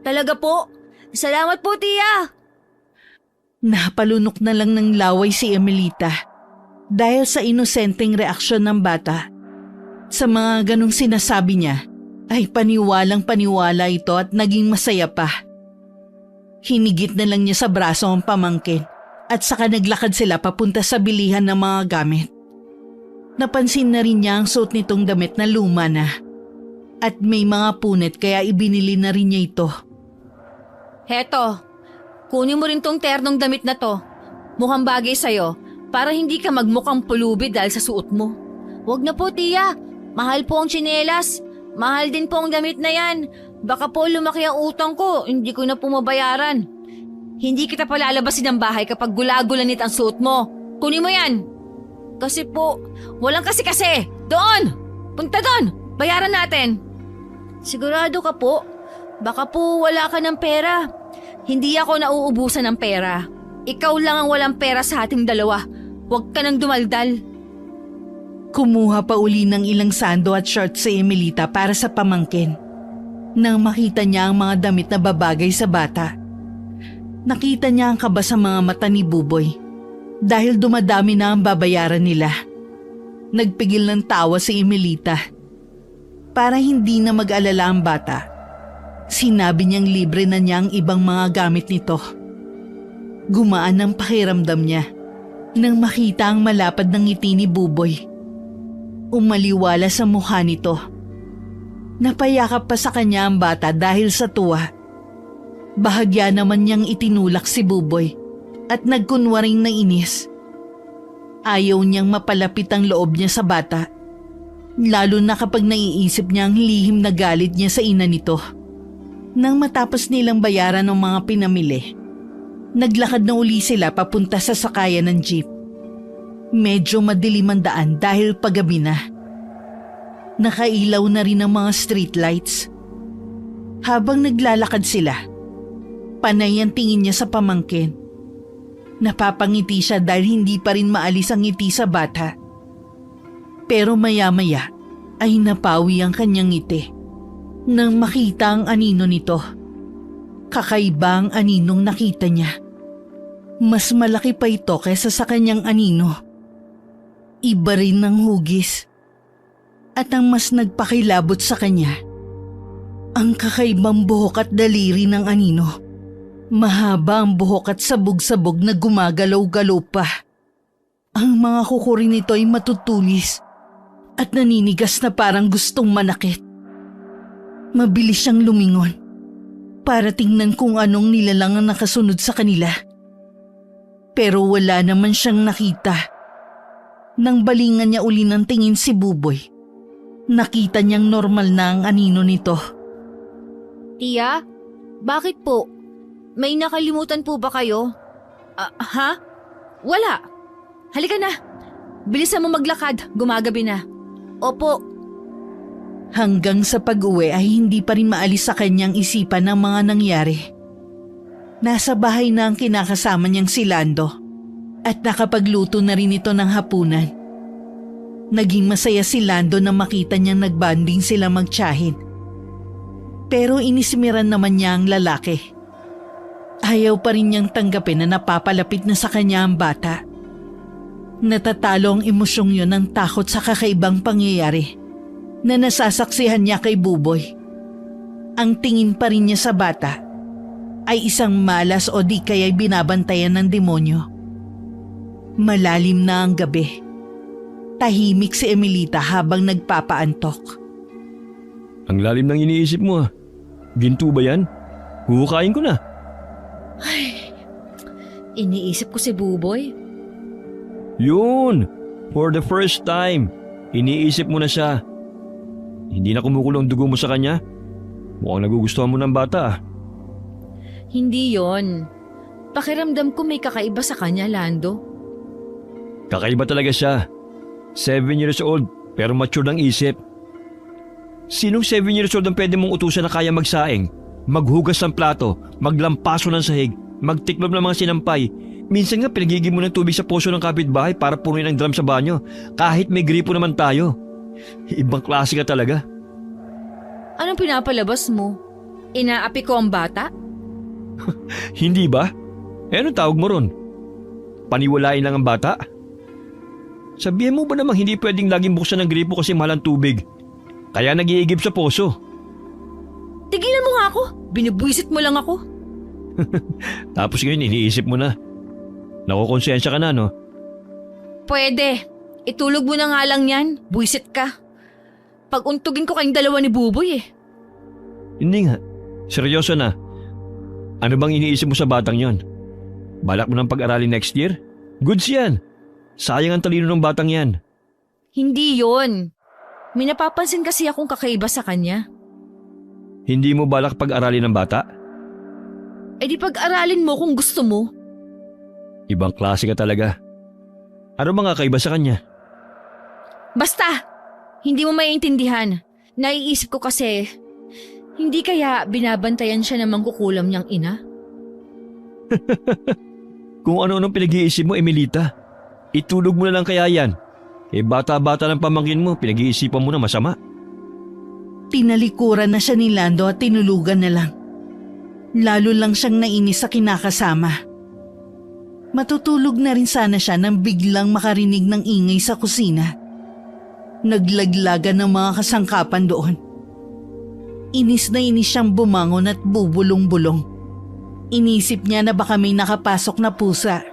[SPEAKER 1] Talaga po? Salamat po, tiya.
[SPEAKER 3] Napalunok na lang ng laway si Emelita dahil sa inosenteng reaksyon ng bata. Sa mga ganong sinasabi niya, ay paniwalang paniwala ito at naging masaya pa. Hinigit na lang niya sa braso ang pamangkin at saka naglakad sila papunta sa bilihan ng mga gamit. Napansin na rin niya ang suot nitong damit na luma na at may mga punit kaya ibinili na rin niya ito.
[SPEAKER 1] Heto, kunin mo rin tong ternong damit na to. Mukhang bagay sa'yo para hindi ka magmukhang pulubi dahil sa suot mo. Huwag na po, tiya. Mahal po ang tsinelas. Mahal din po ang damit na yan. Baka po lumaki ang utang ko, hindi ko na po mabayaran. Hindi kita palalabasin ng bahay kapag gulagulanit ang suot mo. Kunin mo yan. Kasi po, walang kasi-kasi. Doon! Punta doon! Bayaran natin. Sigurado ka po? Baka po wala ka ng pera. Hindi ako nauubusan ng pera. Ikaw lang ang walang pera sa ating dalawa. Huwag ka nang dumaldal.
[SPEAKER 3] Kumuha pa uli ng ilang sando at shorts si Emelita para sa pamangkin. Nang makita niya ang mga damit na babagay sa bata, nakita niya ang kaba sa mga mata ni Buboy dahil dumadami na ang babayaran nila. Nagpigil ng tawa si Emelita. Para hindi na mag-alala ang bata, sinabi niyang libre na niya ang ibang mga gamit nito. Gumaan ang pakiramdam niya nang makita ang malapad ng ngiti ni Buboy. Umaliwala sa mukha nito. Napayakap pa sa kanya ang bata dahil sa tuwa. Bahagya naman niyang itinulak si Buboy at nagkunwaring nainis. Ayaw niyang mapalapit ang loob niya sa bata, lalo na kapag naiisip niya ang lihim na galit niya sa ina nito. Nang matapos nilang bayaran ng mga pinamili, naglakad na uli sila papunta sa sakayan ng jeep. Medyo madilim ang daan dahil paggabi na. Nakailaw na rin ang mga streetlights. Habang naglalakad sila, panay ang tingin niya sa pamangkin. Napapangiti siya dahil hindi pa rin maalis ang ngiti sa bata. Pero maya-maya ay napawi ang kanyang ngiti nang makita ang anino nito. Kakaiba ang aninong nakita niya. Mas malaki pa ito kaysa sa kanyang anino. Iba rin ng hugis. At ang mas nagpakilabot sa kanya, ang kakaibang buhok at daliri ng anino. Mahaba ang buhok at sabog-sabog na gumagalaw-galaw pa. Ang mga kuko rin nito ay matutulis at naninigas na parang gustong manakit. Mabilis siyang lumingon para tingnan kung anong nilalang ang nakasunod sa kanila. Pero wala naman siyang nakita. Nang balingan niya uli ng tingin si Buboy, nakita niyang normal na ang anino nito.
[SPEAKER 1] Tiya, bakit po? May nakalimutan po ba kayo? Ha? Wala. Halika na. Bilisan mo maglakad, gumagabi na. Opo.
[SPEAKER 3] Hanggang sa pag-uwi ay hindi pa rin maalis sa kanyang isipan ang mga nangyari. Nasa bahay na ang kinakasama niyang si Lando at nakapagluto na rin ito ng hapunan. Naging masaya si Lando na makita niyang nagbanding sila magtiyahin. Pero inismiran naman niya ang lalaki. Ayaw pa rin niyang tanggapin na napapalapit na sa kanya ang bata. Natatalo ang emosyong yun ng takot sa kakaibang pangyayari na nasasaksihan niya kay Buboy. Ang tingin pa rin niya sa bata ay isang malas o di kaya'y binabantayan ng demonyo. Malalim na ang gabi. Tahimik si Emelita habang nagpapaantok.
[SPEAKER 2] Ang lalim ng iniisip mo ah. Ginto ba yan? Huhukain ko na.
[SPEAKER 1] Ay, iniisip ko si Buboy.
[SPEAKER 2] Yun! For the first time, iniisip mo na siya. Hindi na kumukulo ang dugo mo sa kanya? Mukhang nagugustuhan mo ng bata ah.
[SPEAKER 1] Hindi yon. Pakiramdam ko may kakaiba sa kanya, Lando.
[SPEAKER 2] Kakaiba talaga siya. 7 years old pero mature ng isip. Sinong 7 years old ang pwede mong utusan na kaya magsaing, maghugas ng plato, maglampaso ng sahig, magtiklop ng mga sinampay? Minsan nga pinagigim mo ng tubig sa poso ng kapitbahay para punuin ang drum sa banyo kahit may gripo naman tayo. Ibang klase ka talaga.
[SPEAKER 1] Anong pinapalabas mo? Inaapi ko ang bata?
[SPEAKER 2] Hindi ba? Anong tawag mo ron? Paniwalain lang ang bata? Sabihin mo ba namang hindi pwedeng laging buksan ng gripo kasi mahal ang tubig? Kaya nag-iigib sa poso.
[SPEAKER 1] Tigilan mo nga ako. Binibwisit mo lang ako.
[SPEAKER 2] Tapos ngayon iniisip mo na. Nakukonsensya ka na, no?
[SPEAKER 1] Pwede. Itulog mo na nga lang yan. Buwisit ka. Pag-untugin ko kayong dalawa ni Buboy eh.
[SPEAKER 2] Hindi nga. Seryoso na. Ano bang iniisip mo sa batang yon? Balak mo ng pag-aralin next year? Goods yan. Sayang ang talino ng batang yan.
[SPEAKER 1] Hindi yon. May napapansin kasi akong kakaiba sa kanya.
[SPEAKER 2] Hindi mo balak pag-aralin ng bata?
[SPEAKER 1] Eh di pag-aralin mo kung gusto mo.
[SPEAKER 2] Ibang klase ka talaga. Ano mga kaiba sa kanya?
[SPEAKER 1] Basta, hindi mo maiintindihan. Naiisip ko kasi, hindi kaya binabantayan siya ng mangkukulam niyang ina?
[SPEAKER 2] Kung ano-anong pinag-iisip mo, Emilita. Itulog mo na lang kaya yan. Bata-bata ng pamangkin mo, pinag-iisipan mo na masama.
[SPEAKER 3] Tinalikuran na siya ni Lando at tinulugan na lang. Lalo lang siyang nainis sa kinakasama. Matutulog na rin sana siya nang biglang makarinig ng ingay sa kusina. Naglaglagan ng mga kasangkapan doon. Inis na inis siyang bumangon at bubulong-bulong. Inisip niya na baka may nakapasok na pusa.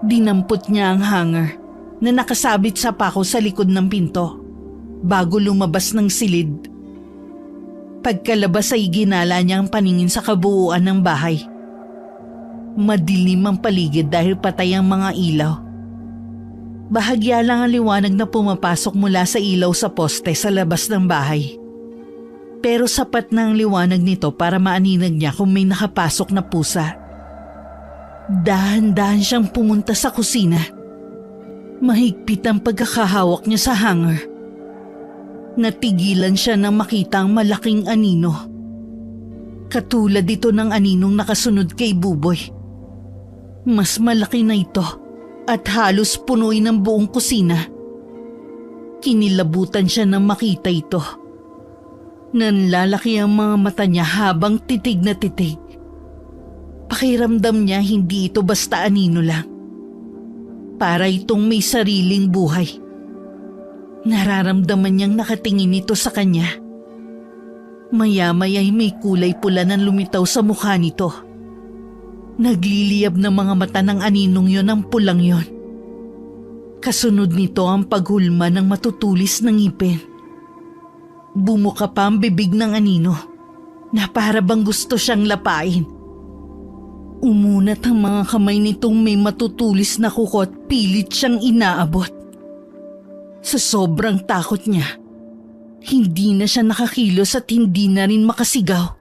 [SPEAKER 3] Dinampot niya ang hanger na nakasabit sa pako sa likod ng pinto bago lumabas ng silid. Pagkalabas ay ginala niya ang paningin sa kabuuan ng bahay. Madilim ang paligid dahil patay ang mga ilaw. Bahagya lang ang liwanag na pumapasok mula sa ilaw sa poste sa labas ng bahay. Pero sapat na ang liwanag nito para maaninag niya kung may nakapasok na pusa. Dahan-dahan siyang pumunta sa kusina. Mahigpit ang pagkakahawak niya sa hanger. Natigilan siya nang makita ang malaking anino. Katulad ito ng aninong nakasunod kay Buboy. Mas malaki na ito at halos punuin ng buong kusina. Kinilabutan siya nang makita ito. Nanlalaki ang mga mata niya habang titig na titig. Pakiramdam niya hindi ito basta anino lang. Para itong may sariling buhay. Nararamdaman niyang nakatingin ito sa kanya. Maya-maya ay may kulay pula na lumitaw sa mukha nito. Nagliliyab ng mga mata ng aninong yon ang pulang yon. Kasunod nito ang paghulma ng matutulis ng ngipin. Bumuka pa ang bibig ng anino na para bang gusto siyang lapain. Umunat ang mga kamay nitong may matutulis na kuko at pilit siyang inaabot. Sa sobrang takot niya, hindi na siya nakakilos at hindi na rin makasigaw.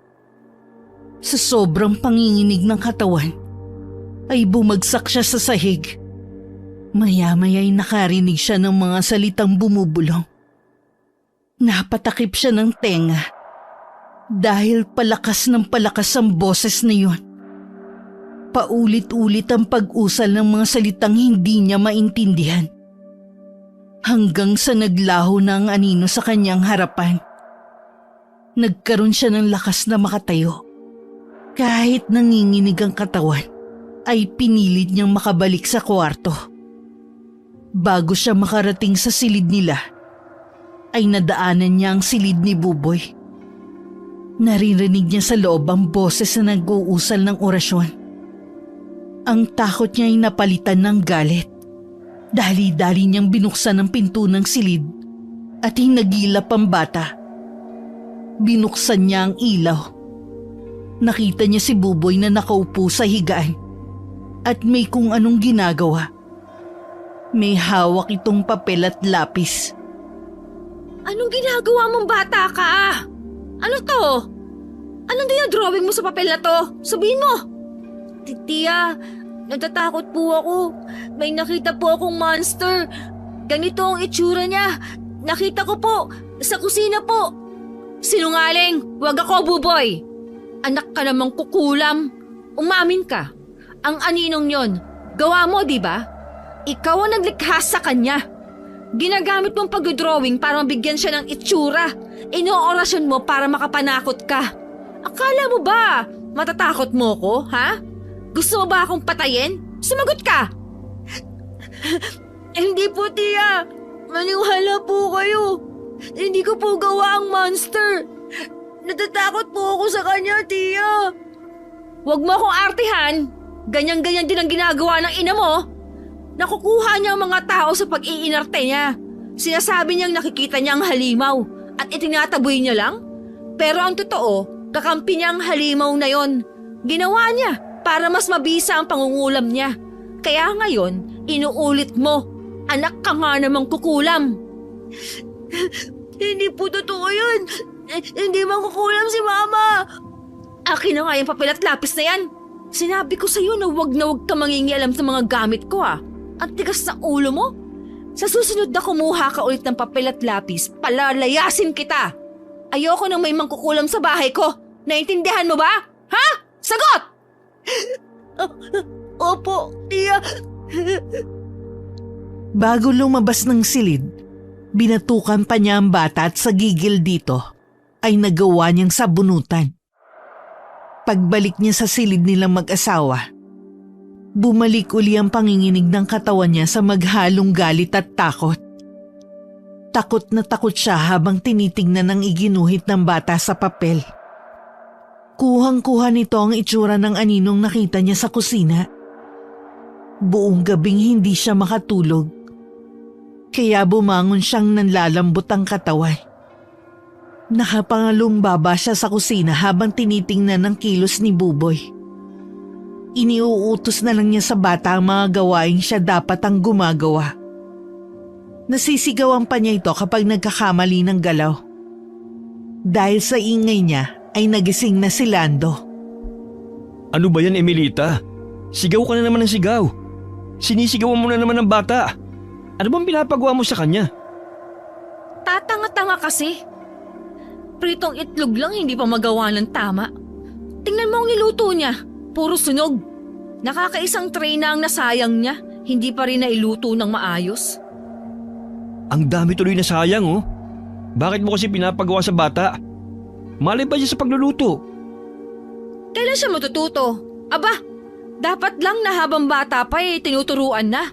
[SPEAKER 3] Sa sobrang panginginig ng katawan, ay bumagsak siya sa sahig. Maya-maya ay nakarinig siya ng mga salitang bumubulong. Napatakip siya ng tenga dahil palakas ng palakas ang boses na yun. Paulit-ulit ang pag-usal ng mga salitang hindi niya maintindihan. Hanggang sa naglaho na ang anino sa kanyang harapan. Nagkaroon siya ng lakas na makatayo. Kahit nanginginig ang katawan, ay pinilit niyang makabalik sa kwarto. Bago siya makarating sa silid nila, ay nadaanan niya ang silid ni Buboy. Naririnig niya sa loob ang boses na nag-uusal ng orasyon. Ang takot niya ay napalitan ng galit. Dali-dali niyang binuksan ang pinto ng silid at hinagilap ang bata. Binuksan niya ang ilaw. Nakita niya si Buboy na nakaupo sa higaan at may kung anong ginagawa. May hawak itong papel at lapis.
[SPEAKER 1] Anong ginagawa mong bata ka? Ano to? Anong dinadrawing mo sa papel na to? Sabihin mo! Tiya, natatakot po ako. May nakita po akong monster. Ganito ang itsura niya. Nakita ko po. Sa kusina po. Sinungaling. Huwag ako, Buboy. Anak ka namang kukulam. Umamin ka. Ang aninong yon, gawa mo, di ba? Ikaw ang naglikha sa kanya. Ginagamit mong pag-drawing para mabigyan siya ng itsura. Inoorasyon mo para makapanakot ka. Akala mo ba matatakot mo ko, ha? Gusto mo ba akong patayin? Sumagot ka! Hindi po, tiya. Maniwala po kayo. Hindi ko po gawa ang monster. Natatakot po ako sa kanya, tiya. Huwag mo akong artihan. Ganyan-ganyan din ang ginagawa ng ina mo. Nakukuha niya ang mga tao sa pag-iinarte niya. Sinasabi niyang nakikita niya ang halimaw at itinataboy niya lang. Pero ang totoo, kakampi niya ang halimaw na yon. Ginawa niya para mas mabisa ang pangungulam niya. Kaya ngayon, inuulit mo. Anak ka nga namang kukulam. Hindi po totoo yun. Hindi man kukulam si Mama. Akin na nga yung papel at lapis na yan. Sinabi ko sa'yo na huwag ka mangingialam sa mga gamit ko ah. Ang tigas na ulo mo. Sa susunod na kumuha ka ulit ng papel at lapis, palalayasin kita. Ayoko nang may mangkukulam sa bahay ko. Naintindihan mo ba? Ha? Sagot! Opo, tiya.
[SPEAKER 3] Bago lumabas ng silid, binatukan pa niya ang bata at sa gigil dito ay nagawa niyang sabunutan. Pagbalik niya sa silid nilang mag-asawa, bumalik uli ang panginginig ng katawan niya sa maghalong galit at takot. Takot na takot siya habang tinitingnan ang iginuhit ng bata sa papel. Kuhang-kuha nito ang itsura ng aninong nakita niya sa kusina. Buong gabing hindi siya makatulog. Kaya bumangon siyang nanlalambot ang katawan. Nakapangalumbaba siya sa kusina habang tinitingnan ang kilos ni Buboy. Iniuutos na lang niya sa bata ang mga gawaing siya dapat ang gumagawa. Nasisigawan pa niya ito kapag nagkakamali ng galaw. Dahil sa ingay niya ay nagising na si Lando.
[SPEAKER 2] Ano ba yan, Emilita? Sigaw ka na naman ng sigaw. Sinisigawan mo na naman ng bata. Ano bang pinapagawa mo sa kanya?
[SPEAKER 1] Tatanga-tanga kasi. Pritong itlog lang hindi pa magawa ng tama. Tingnan mo ang niluto niya. Puro sunog. Nakakaisang tray na ang nasayang niya. Hindi pa rin nailuto ng maayos.
[SPEAKER 2] Ang dami tuloy na sayang oh. Bakit mo kasi pinapagawa sa bata? Malay ba siya sa pagluluto?
[SPEAKER 1] Kailan siya matututo? Aba, dapat lang na habang bata pa tinuturuan na.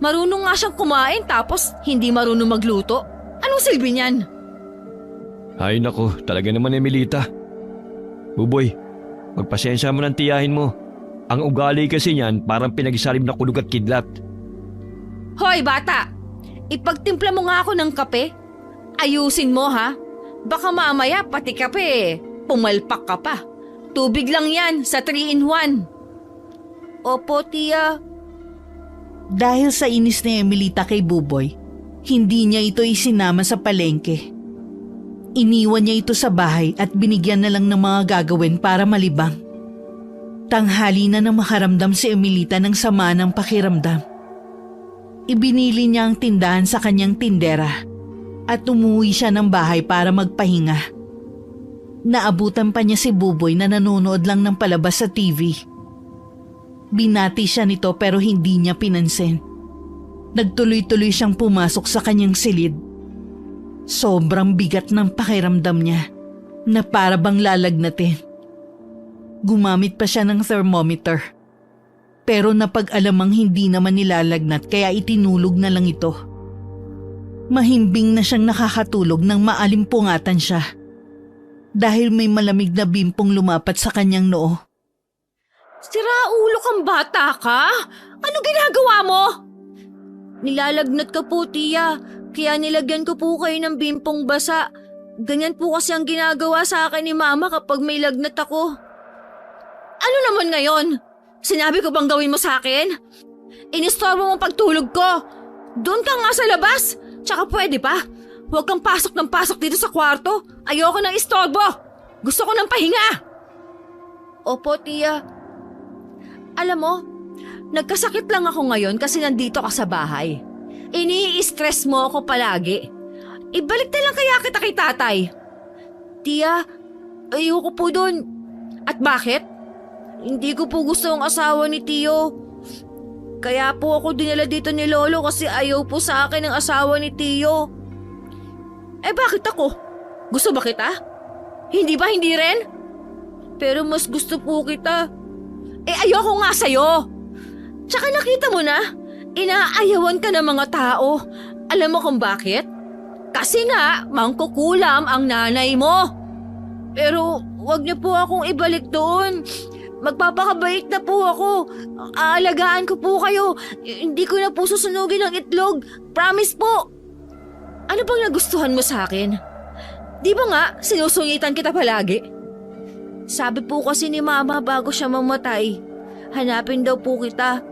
[SPEAKER 1] Marunong nga siyang kumain tapos hindi marunong magluto. Anong silbi niyan?
[SPEAKER 2] Ay nako, talaga naman Emilita. Buboy, magpasensya mo ng tiyahin mo. Ang ugali kasi niyan parang pinagsalib na kulog at kidlat.
[SPEAKER 1] Hoy bata, ipagtimpla mo nga ako ng kape. Ayusin mo ha. Baka mamaya pati kape, pumalpak ka pa. Tubig lang yan sa 3-in-1. Opo, tiya.
[SPEAKER 3] Dahil sa inis ni Emilita kay Buboy, hindi niya ito isinama sa palengke. Iniwan niya ito sa bahay at binigyan na lang ng mga gagawin para malibang. Tanghali na nang makaramdam si Emilita ng sama ng pakiramdam. Ibinili niya ang tindahan sa kanyang tindera at umuwi siya ng bahay para magpahinga. Naabutan pa niya si Buboy na nanonood lang ng palabas sa TV. Binati siya nito pero hindi niya pinansin. Nagtuloy-tuloy siyang pumasok sa kanyang silid. Sobrang bigat ng pakiramdam niya na para bang lalagnatin. Gumamit pa siya ng thermometer. Pero napag-alamang hindi naman nilalagnat kaya itinulog na lang ito. Mahimbing na siyang nakakatulog nang maalimpungatan siya. Dahil may malamig na bimpong lumapat sa kanyang noo.
[SPEAKER 1] Siraulo kang bata ka? Ano ginagawa mo? Nilalagnat ka po, tiya. Kaya nilagyan ko po kayo ng bimpong basa. Ganyan po kasi ang ginagawa sa akin ni Mama kapag may lagnat ako. Ano naman ngayon? Sinabi ko bang gawin mo sa akin? Inistorbo mo pagtulog ko. Doon ka nga sa labas. Tsaka pwede pa. Huwag kang pasok ng pasok dito sa kwarto. Ayoko ng istorbo. Gusto ko ng pahinga. Opo, tiya. Alam mo, nagkasakit lang ako ngayon kasi nandito ka sa bahay. Ini-stress mo ako palagi. Ibalik na lang kaya kita kay tatay. Tiya, ayoko po doon. At bakit? Hindi ko po gusto ang asawa ni Tiyo. Kaya po ako dinala dito ni Lolo kasi ayaw po sa akin ng asawa ni Tio. Eh bakit ako? Gusto ba kita? Hindi ba hindi rin? Pero mas gusto po kita. Eh ayoko nga sa'yo. Tsaka nakita mo na, inaayawan ka ng mga tao. Alam mo kung bakit? Kasi nga, mangkukulam ang nanay mo. Pero wag niyo po akong ibalik doon. Magpapakabait na po ako. Aalagaan ko po kayo. Hindi ko na po susunugin ang itlog. Promise po. Ano bang nagustuhan mo sa akin? Di ba nga, sinusungitan kita palagi? Sabi po kasi ni Mama bago siya mamatay, hanapin daw po kita.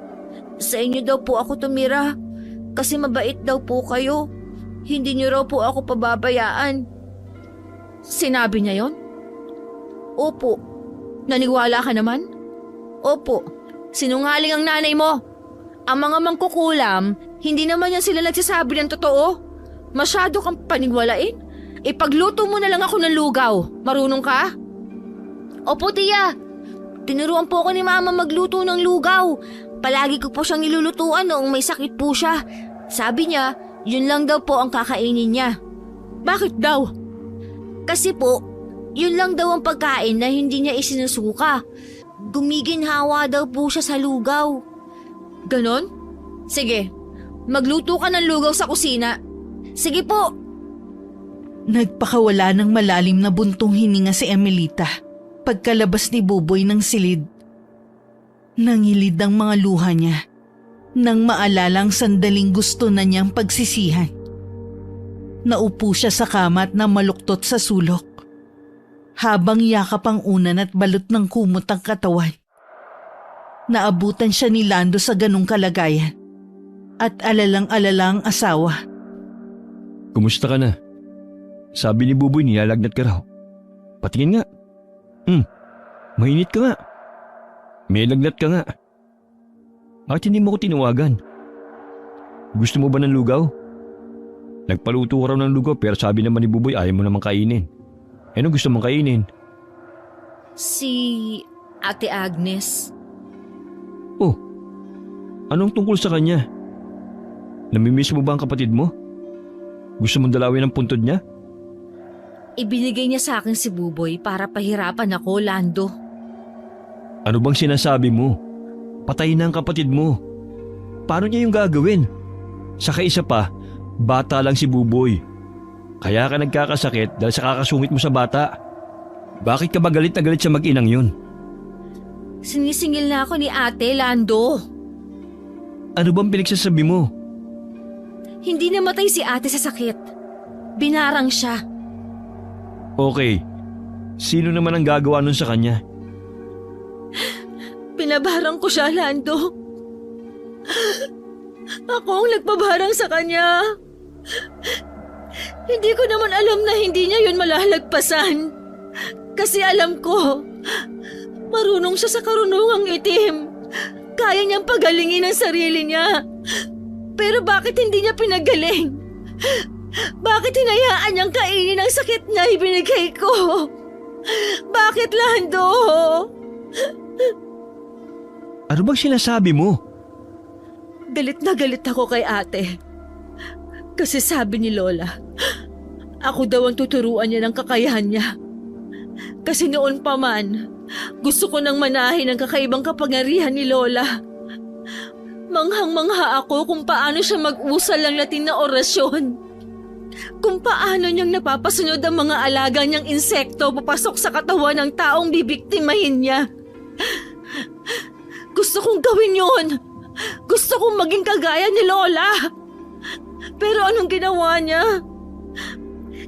[SPEAKER 1] Sa inyo daw po ako tumira. Kasi mabait daw po kayo. Hindi niyo raw po ako pababayaan. Sinabi niya yon? Opo. Naniwala ka naman? Opo. Sinungaling ang nanay mo. Ang mga mangkukulam, hindi naman yan sila nagsasabi ng totoo. Masyado kang panigwalain. Ipagluto mo na lang ako ng lugaw. Marunong ka? Opo, tiya. Tinuruan po ako ni Mama magluto ng lugaw. Palagi ko po siyang nilulutuan noong may sakit po siya. Sabi niya, yun lang daw po ang kakainin niya. Bakit daw? Kasi po, yun lang daw ang pagkain na hindi niya isinusuka. Gumiginhawa daw po siya sa lugaw. Ganon? Sige, magluto ka ng lugaw sa kusina. Sige po.
[SPEAKER 3] Nagpakawala ng malalim na buntong hininga si Emelita pagkalabas ni Buboy ng silid. Nangilid ang mga luha niya nang maalala ang sandaling gusto na niyang pagsisihan. Naupo siya sa kama at namaluktot sa sulok habang yakap ang unan at balot ng kumot ang katawan. Naabutan siya ni Lando sa ganong kalagayan at alalang-alala ang asawa.
[SPEAKER 2] Kumusta ka na? Sabi ni Buboy nilalagnat ka raw. Patingin nga. Mainit ka nga. May lagnat ka nga. Bakit hindi mo ko tinawagan? Gusto mo ba ng lugaw? Nagpaluto ko raw ng lugaw pero sabi naman ni Buboy ayaw mo namang kainin. Ano gusto mong kainin?
[SPEAKER 1] Si Ate Agnes.
[SPEAKER 2] Oh, anong tungkol sa kanya? Namimiss mo ba ang kapatid mo? Gusto mong dalawin ang puntod niya?
[SPEAKER 1] Ibinigay niya sa akin si Buboy para pahirapan ako, Lando.
[SPEAKER 2] Ano bang sinasabi mo? Patay na ang kapatid mo. Paano niya yung gagawin? Saka isa pa, bata lang si Buboy. Kaya ka nagkakasakit dahil sa kakasungit mo sa bata. Bakit ka ba galit na galit sa mag-inang yun?
[SPEAKER 1] Sinisingil na ako ni Ate, Lando.
[SPEAKER 2] Ano bang pinagsasabi mo?
[SPEAKER 1] Hindi namatay si Ate sa sakit. Binarang siya.
[SPEAKER 2] Okay, sino naman ang gagawa nun sa kanya?
[SPEAKER 1] Pinabarang ko siya, Lando. Ako ang nagpabarang sa kanya. Hindi ko naman alam na hindi niya yun malalagpasan. Kasi alam ko, marunong siya sa karunungang itim. Kaya niyang pagalingin ang sarili niya. Pero bakit hindi niya pinagaling? Bakit hinayaan niyang kainin ang sakit na ibinigay ko? Bakit, Lando?
[SPEAKER 2] Ano bang sinasabi mo?
[SPEAKER 1] Galit na galit ako kay Ate. Kasi sabi ni Lola, ako daw ang tuturuan niya ng kakayahan niya. Kasi noon pa man, gusto ko nang manahin ang kakaibang kapangyarihan ni Lola. Manghang-mangha ako kung paano siya mag-usal ng Latin na orasyon. Kung paano niyang napapasunod ang mga alaga niyang insekto papasok sa katawan ng taong bibiktimahin niya. Gusto kong gawin yun. Gusto kong maging kagaya ni Lola. Pero anong ginawa niya?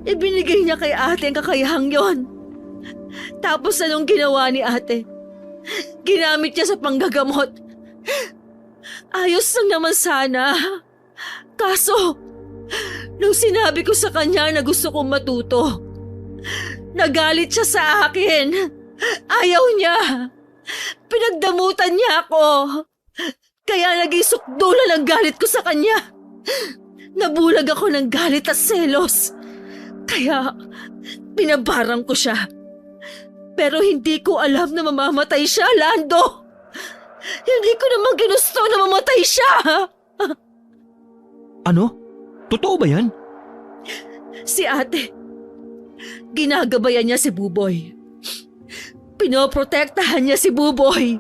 [SPEAKER 1] Ibinigay niya kay Ate ang kakayahang yon. Tapos anong ginawa ni Ate? Ginamit niya sa panggagamot. Ayos lang naman sana. Kaso, nung sinabi ko sa kanya na gusto kong matuto, nagalit siya sa akin. Ayaw niya. Pinagdamutan niya ako. Kaya naging sukdulan ang galit ko sa kanya. Nabulag ako ng galit at selos. Kaya pinabarang ko siya. Pero hindi ko alam na mamamatay siya, Lando. Hindi ko naman ginusto na mamatay siya.
[SPEAKER 2] Ano? Totoo ba yan?
[SPEAKER 1] Si ate, ginagabayan niya si Buboy. Pinoprotektahan niya si Buboy.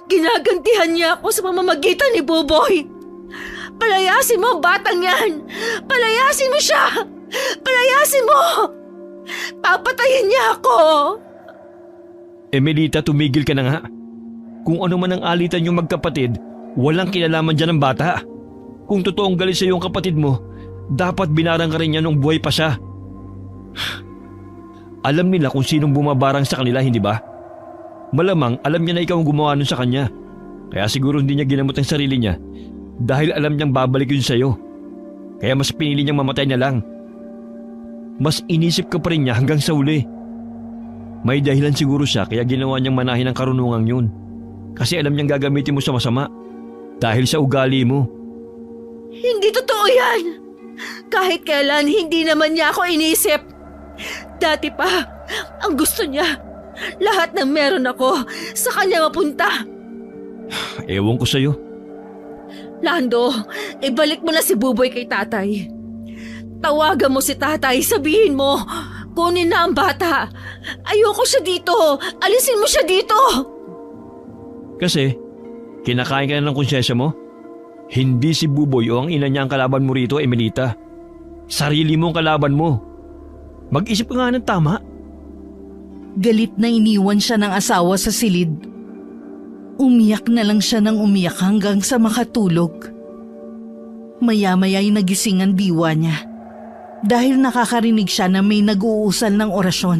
[SPEAKER 1] Ginagantihan niya ako sa pamamagitan ni Buboy. Palayasin mo ang batang yan! Palayasin mo siya! Palayasin mo! Papatayin niya ako!
[SPEAKER 2] Emelita, tumigil ka na nga. Kung ano man ang alitan yung magkapatid, walang kinalaman dyan ng bata. Kung totoong galit sa yung kapatid mo, dapat binarang ka rin niya nung buhay pa siya. Alam nila kung sinong bumabarang sa kanila, hindi ba? Malamang alam niya na ikaw ang gumawa nun sa kanya. Kaya siguro hindi niya ginamot ang sarili niya dahil alam niyang babalik yun sa'yo. Kaya mas pinili niyang mamatay na lang. Mas inisip ka pa rin niya hanggang sa uli. May dahilan siguro siya kaya ginawa niyang manahin ang karunungang yun. Kasi alam niyang gagamitin mo sa masama. Dahil sa ugali mo.
[SPEAKER 1] Hindi totoo yan! Kahit kailan, hindi naman niya ako inisip. Dati pa, ang gusto niya, lahat ng meron ako, sa kanya mapunta.
[SPEAKER 2] Ewan ko sa'yo.
[SPEAKER 1] Lando, ibalik mo na si Buboy kay tatay. Tawagan mo si tatay, sabihin mo, kunin na ang bata. Ayoko siya dito, alisin mo siya dito.
[SPEAKER 2] Kasi, kinakain ka na ng konsyensya mo? Hindi si Buboy o ang ina niya ang kalaban mo rito, Emelita. Sarili mo ang kalaban mo. Mag-isip ka nga ng tama.
[SPEAKER 3] Galit na iniwan siya ng asawa sa silid. Umiyak na lang siya ng umiyak hanggang sa makatulog. Maya-maya ay nagising ang diwa niya dahil nakakarinig siya na may nag-uusal ng orasyon.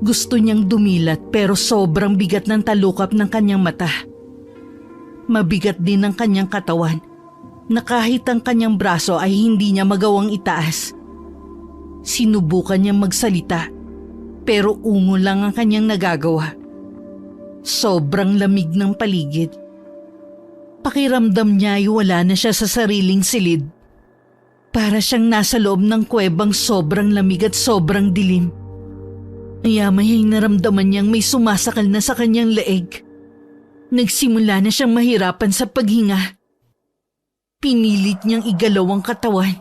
[SPEAKER 3] Gusto niyang dumilat pero sobrang bigat ng talukap ng kanyang mata. Mabigat din ang kanyang katawan na kahit ang kanyang braso ay hindi niya magawang itaas. Sinubukan niyang magsalita pero ungo lang ang kanyang nagagawa. Sobrang lamig ng paligid. Pakiramdam niya ay wala na siya sa sariling silid. Para siyang nasa loob ng kuwebang sobrang lamig at sobrang dilim. Maya-maya ay naramdaman niyang may sumasakal na sa kanyang leeg. Nagsimula na siyang mahirapan sa paghinga. Pinilit niyang igalaw ang katawan.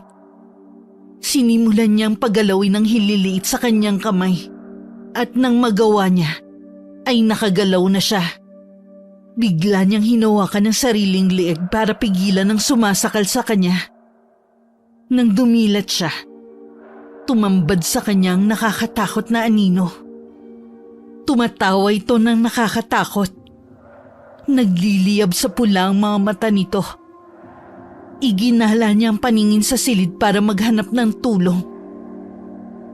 [SPEAKER 3] Sinimulan niyang paggalawin ang hililiit sa kanyang kamay. At nang magawa niya, ay nakagalaw na siya. Bigla niyang hinawakan ang sariling leeg para pigilan ang sumasakal sa kanya. Nang dumilat siya, tumambad sa kanyang nakakatakot na anino. Tumatawa ito ng nakakatakot. Nagliliyab sa pula ang mga mata nito. Iginala niya ang paningin sa silid para maghanap ng tulong.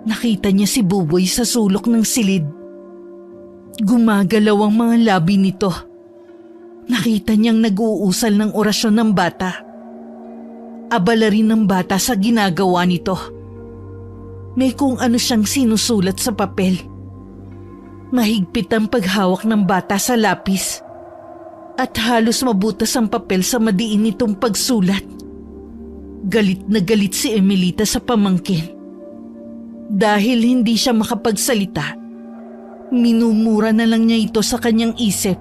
[SPEAKER 3] Nakita niya si Buboy sa sulok ng silid. Gumagalaw ang mga labi nito. Nakita niyang nag-uusal ng orasyon ng bata. Abala rin ng bata sa ginagawa nito. May kung ano siyang sinusulat sa papel. Mahigpit ang paghawak ng bata sa lapis. At halos mabutas ang papel sa madiin nitong pagsulat. Galit na galit si Emelita sa pamangkin. Dahil hindi siya makapagsalita, minumura na lang niya ito sa kanyang isip.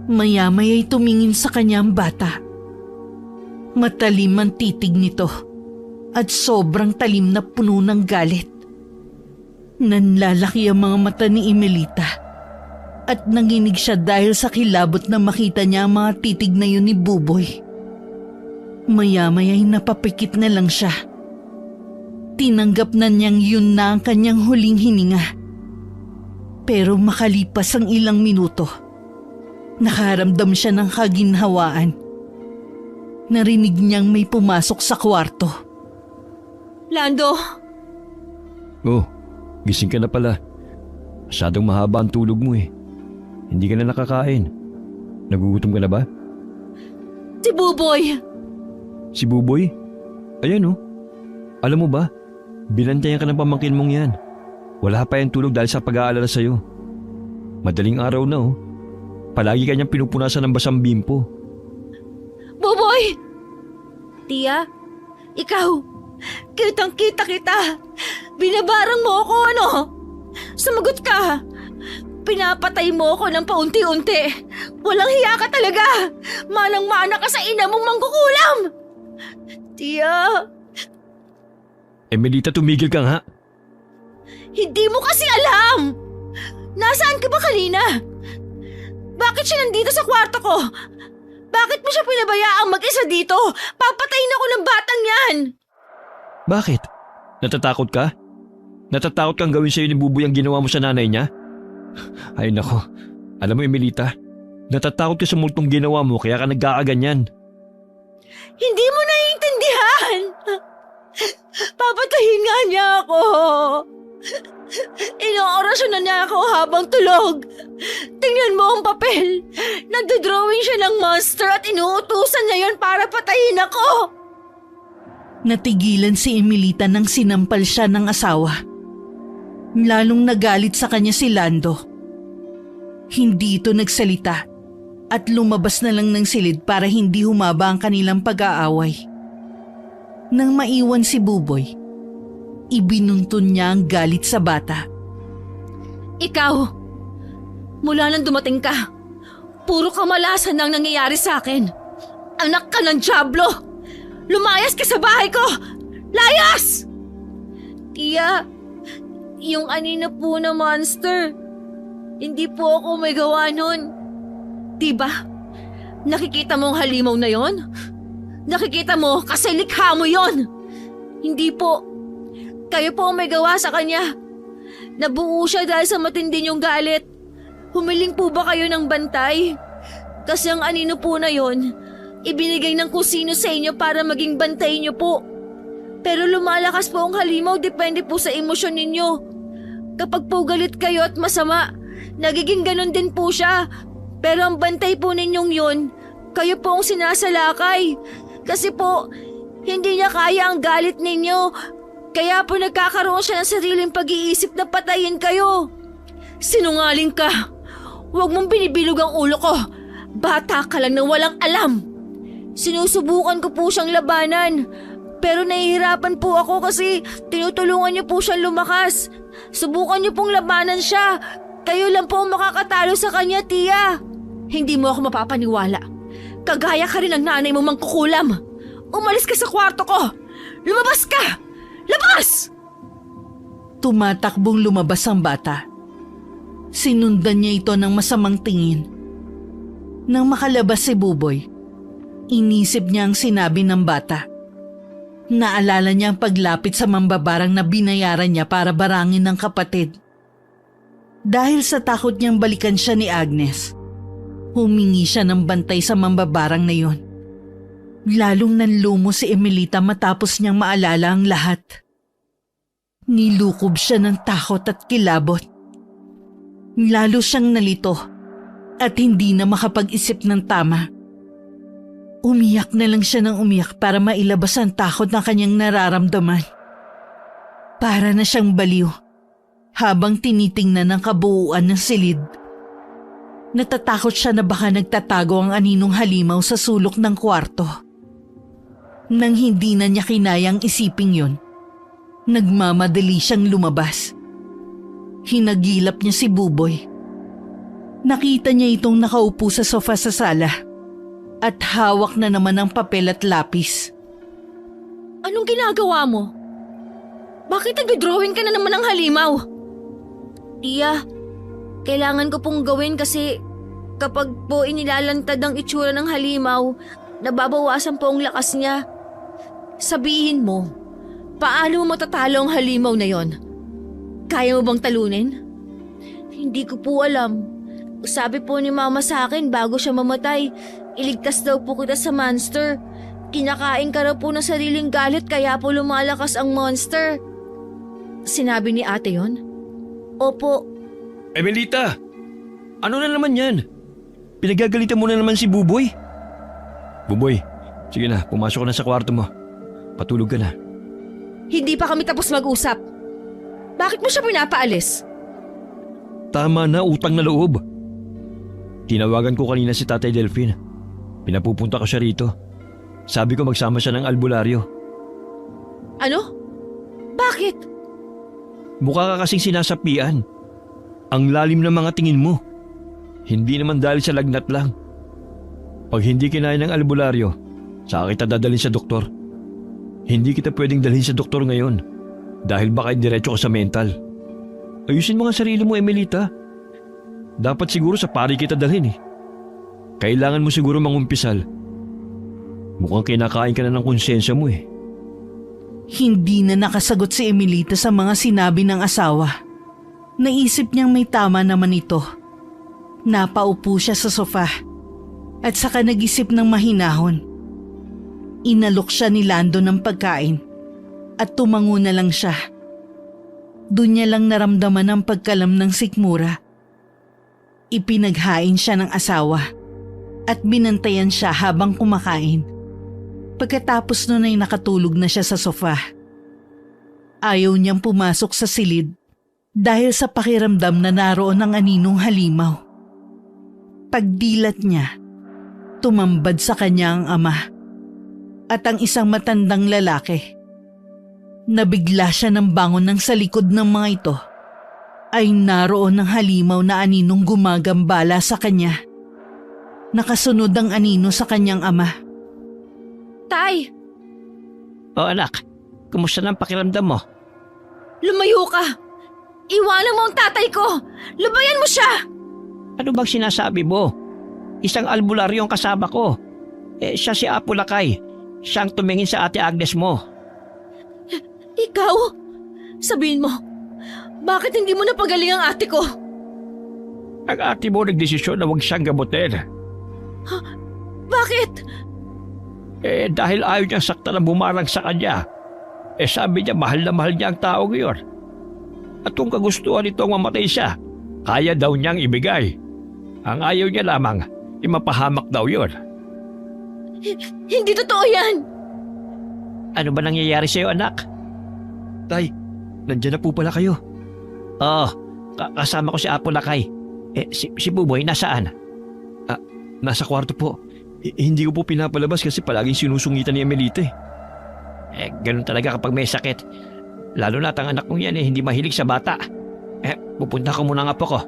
[SPEAKER 3] Maya-maya'y tumingin sa kanyang bata. Matalim ang titig nito at sobrang talim na puno ng galit. Nanlalaki ang mga mata ni Emelita at nanginig siya dahil sa kilabot na makita niya ang mga titig na yun ni Buboy. Maya-maya'y napapikit na lang siya. Tinanggap na niyang yun na ang kanyang huling hininga. Pero makalipas ang ilang minuto, nakaramdam siya ng kaginhawaan. Narinig niyang may pumasok sa kwarto.
[SPEAKER 1] Lando!
[SPEAKER 2] Oh, gising ka na pala. Masyadong mahaba ang tulog mo eh. Hindi ka na nakakain. Nagugutom ka na ba?
[SPEAKER 1] Si Buboy!
[SPEAKER 2] Si Buboy? Ayan oh. Alam mo ba, binantayan ka ng pamangkin mong yan. Wala pa yung tulog dahil sa pag-aalala sa'yo. Madaling araw na oh. Palagi kanyang pinupunasan ng basang bimpo.
[SPEAKER 1] Buboy! Tia, ikaw, kitang-kita kita. Binabarang mo ako, ano? Sumagot ka. Pinapatay mo ako ng paunti-unti. Walang hiya ka talaga. Manang-mana ka sa ina mong mangkukulam. Tia,
[SPEAKER 2] Emelita, tumigil ka nga.
[SPEAKER 1] hindi mo kasi alam. Nasaan ka ba kanina? Bakit siya nandito sa kwarto ko? Bakit mo siya pinabayaang mag-isa dito? Papatayin ako ng batang yan.
[SPEAKER 2] Bakit? Natatakot ka? Natatakot kang gawin sa'yo ni Buboy ang ginawa mo sa nanay niya? Ay nako, alam mo Emelita, natatakot ka sa multong ginawa mo kaya ka nagkakaganyan.
[SPEAKER 1] Hindi mo naiintindihan. Papatayin nga niya ako. Inoorasyon na niya ako habang tulog. Tingnan mo ang papel. Nagdodrawing siya ng monster at inuutusan niya yon para patayin ako.
[SPEAKER 3] Natigilan si Emelita nang sinampal siya ng asawa. Lalong nagalit sa kanya si Lando. Hindi ito nagsalita at lumabas na lang ng silid para hindi humaba ang kanilang pag-aaway. Nang maiwan si Buboy, ibinuntun niya ang galit sa bata.
[SPEAKER 1] Ikaw, mula nang dumating ka, puro kamalasan ang nangyayari sa akin. Anak ka ng dyablo! Lumayas ka sa bahay ko! Layas! Tia, yung anina po na monster, hindi po ako may gawa nun. Diba? Nakikita mo ang halimaw na yon? Nakikita mo kasi likha mo yon. Hindi po. Kayo po ang may gawa sa kanya. Nabuo siya dahil sa matindi niyong galit. Humiling po ba kayo ng bantay? Kasi ang anino po na yon, ibinigay ng kusino sa inyo para maging bantay niyo po. Pero lumalakas po ang halimaw, depende po sa emosyon ninyo. Kapag po galit kayo at masama, nagiging ganun din po siya. Pero ang bantay po ninyong yun, kayo po ang sinasalakay. Kasi po, hindi niya kaya ang galit ninyo. Kaya po nagkakaroon siya ng sariling pag-iisip na patayin kayo. Sinungaling ka. Huwag mong binibilog ang ulo ko. Bata ka lang na walang alam. Sinusubukan ko po siyang labanan. Pero nahihirapan po ako kasi tinutulungan niyo po siyang lumakas. Subukan niyo pong labanan siya. Kayo lang po ang makakatalo sa kanya, Tia. Hindi mo ako mapapaniwala. Kagaya ka rin ng nanay mo mangkukulam. Umalis ka sa kwarto ko. Lumabas ka! Labas!
[SPEAKER 3] Tumatakbong lumabas ang bata. Sinundan niya ito ng masamang tingin. Nang makalabas si Buboy, inisip niya ang sinabi ng bata. Naalala niya ang paglapit sa mambabarang na binayaran niya para barangin ng kapatid. Dahil sa takot niyang balikan siya ni Agnes, humingi siya ng bantay sa mambabarang na yun. Lalong nanlumo si Emelita matapos niyang maalala ang lahat. Nilukob siya ng takot at kilabot. Lalo siyang nalito at hindi na makapag-isip ng tama. Umiyak na lang siya ng umiyak para mailabas ang takot na kanyang nararamdaman. Para na siyang baliw habang tinitingnan ang kabuuan ng silid. Natatakot siya na baka nagtatago ang aninong halimaw sa sulok ng kwarto. Nang hindi na niya kinayang isiping yon, nagmamadali siyang lumabas. Hinagilap niya si Buboy. Nakita niya itong nakaupo sa sofa sa sala at hawak na naman ang papel at lapis.
[SPEAKER 1] Anong ginagawa mo? Bakit nag-drawing ka na naman ng halimaw? Tia, kailangan ko pong gawin kasi kapag po inilalantad ang itsura ng halimaw, nababawasan po ang lakas niya. Sabihin mo, paano mo matatalo ang halimaw na yon? Kaya mo bang talunin? Hindi ko po alam. Sabi po ni Mama sa akin bago siya mamatay, iligtas daw po kita sa monster. Kinakain ka raw po ng sariling galit kaya po lumalakas ang monster. Sinabi ni ate yon? Opo.
[SPEAKER 2] Emelita! Ano na naman yan? Pinagagalitan mo na naman si Buboy? Buboy, sige na, pumasok ka na sa kwarto mo. Patulog ka na.
[SPEAKER 1] Hindi pa kami tapos mag-usap. Bakit mo siya pinapaalis?
[SPEAKER 2] Tama na, utang na loob. Tinawagan ko kanina si Tatay Delphine. Pinapupunta ko siya rito. Sabi ko magsama siya ng albularyo.
[SPEAKER 1] Ano? Bakit?
[SPEAKER 2] Mukha ka kasing sinasapian. Ang lalim ng mga tingin mo. Hindi naman dahil sa lagnat lang. Pag hindi kinaya ng albularyo, saka kita dadalhin sa doktor. Hindi kita pwedeng dalhin sa doktor ngayon dahil baka diretso ka sa mental. Ayusin mo nga sarili mo, Emelita. Dapat siguro sa pari kita dalhin eh. Kailangan mo siguro mangumpisal. Mukhang kinakain ka na ng konsensya mo eh.
[SPEAKER 3] Hindi na nakasagot si Emelita sa mga sinabi ng asawa. Naisip niyang may tama naman ito. Napaupo siya sa sofa at saka nag-isip ng mahinahon. Inalok siya ni Lando ng pagkain at tumango na lang siya. Doon niya lang naramdaman ang pagkalam ng sikmura. Ipinaghain siya ng asawa at binantayan siya habang kumakain. Pagkatapos nun ay nakatulog na siya sa sofa. Ayaw niyang pumasok sa silid dahil sa pakiramdam na naroon ang aninong halimaw. Pagdilat niya, tumambad sa kanya ang ama at ang isang matandang lalaki. Nabigla siya ng bangon ng sa likod ng mga ito ay naroon ang halimaw na aninong gumagambala sa kanya. Nakasunod ang anino sa kanyang ama.
[SPEAKER 1] Tay,
[SPEAKER 2] O anak, kumusta na ang pakiramdam mo?
[SPEAKER 1] lumayo ka! Iwanan mo ang tatay ko! Labayan mo siya!
[SPEAKER 2] Ano bang sinasabi mo? Isang albularyo ang kasama ko. Siya si Apo Lakay. Siyang tumingin sa Ate Agnes mo.
[SPEAKER 1] Ikaw? Sabihin mo, bakit hindi mo napagaling ang ate ko?
[SPEAKER 2] Ang ate mo nagdesisyon na huwag siyang gamutin.
[SPEAKER 1] Bakit?
[SPEAKER 2] Dahil ayaw niyang saktan na bumarang sa kanya. Sabi niya mahal na mahal niya ang tao ngayon. At kung kagustuhan nito ang mamatay siya, kaya daw niyang ibigay. Ang ayaw niya lamang, imapahamak daw yun.
[SPEAKER 1] Hindi totoo yan!
[SPEAKER 2] Ano ba nangyayari sa'yo, anak? Tay, nandiyan na po pala kayo. Oo, kasama ko si Apo Lakay. Si Buboy, nasaan? Nasa kwarto po. Hindi ko po pinapalabas kasi palaging sinusungitan ni Emelita eh. Ganun talaga kapag may sakit. Lalo na ang anak kong yan hindi mahilig sa bata. Pupunta ko muna ang apo ko.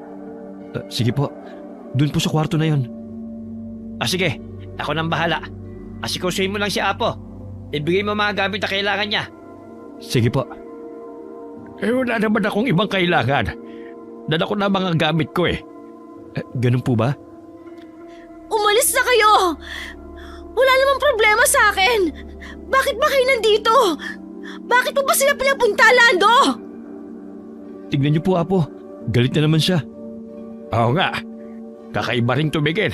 [SPEAKER 2] Sige po, dun po sa kwarto na yun. Sige, ako nang bahala. Asikusuhin mo lang si Apo. Ibigay mo mga gamit na kailangan niya. Sige po. Wala naman akong ibang kailangan. Dala ko na mga gamit ko eh. Ganun po ba?
[SPEAKER 1] Umalis na kayo! Wala namang problema sa akin! Bakit ba kayo nandito? Bakit mo ba sila pinapunta, Lando?
[SPEAKER 2] Tignan niyo po, Apo. Galit na naman siya. Oo nga. Kakaiba rin tumigil.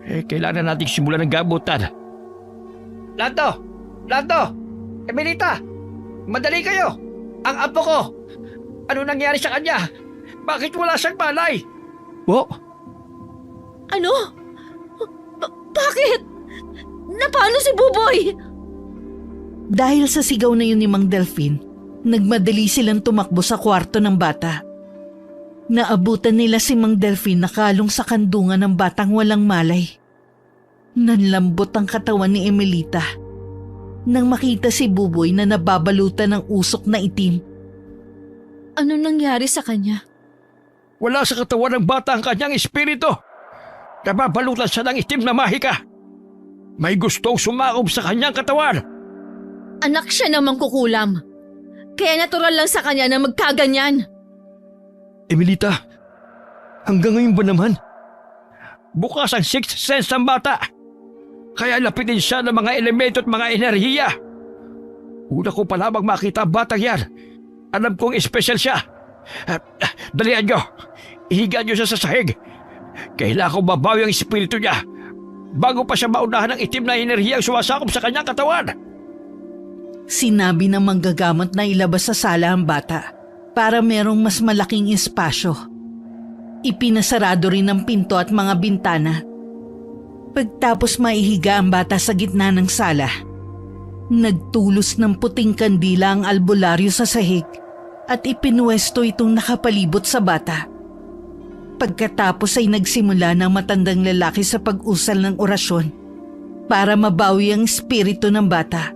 [SPEAKER 2] Kailangan nating simulan ng gamutan. Lando! Lando! Emelita! Madali kayo! Ang apo ko! Ano nangyari sa kanya? Bakit wala siyang malay? Po?
[SPEAKER 1] Ano? Bakit? Napano si Buboy?
[SPEAKER 3] Dahil sa sigaw na yun ni Mang Delfin, nagmadali silang tumakbo sa kwarto ng bata. Naabutan nila si Mang Delfin na kalong sa kandungan ng batang walang malay. Nanlambot ang katawan ni Emelita nang makita si Buboy na nababalutan ng usok na itim.
[SPEAKER 1] Ano nangyari sa kanya?
[SPEAKER 2] Wala sa katawan ng bata ang kanyang espiritu. Nababalutan siya ng itim na mahika. May gustong sumakob sa kanyang katawan.
[SPEAKER 1] Anak siya namang kukulam. Kaya natural lang sa kanya na magkaganyan.
[SPEAKER 2] Emelita, hanggang ngayon ba naman? Bukas ang sixth sense ng bata. Kaya lapitin siya ng mga elemento at mga enerhiya. Una ko pa lamang makita ang batang yan. Alam kong espesyal siya. Dalian nyo. Ihiga nyo siya sa sahig. Kailangan ko mabawi ang espiritu niya bago pa siya maunahan ng itim na enerhiyang sumasakop sa kanyang katawan.
[SPEAKER 3] Sinabi ng manggagamot na ilabas sa sala ang bata para merong mas malaking espasyo. Ipinasarado rin ang pinto at mga bintana. Pagtapos maihiga ang bata sa gitna ng sala, nagtulos ng puting kandila ang albularyo sa sahig at ipinuwesto itong nakapalibot sa bata. Pagkatapos ay nagsimula ng matandang lalaki sa pag-usal ng orasyon para mabawi ang espiritu ng bata.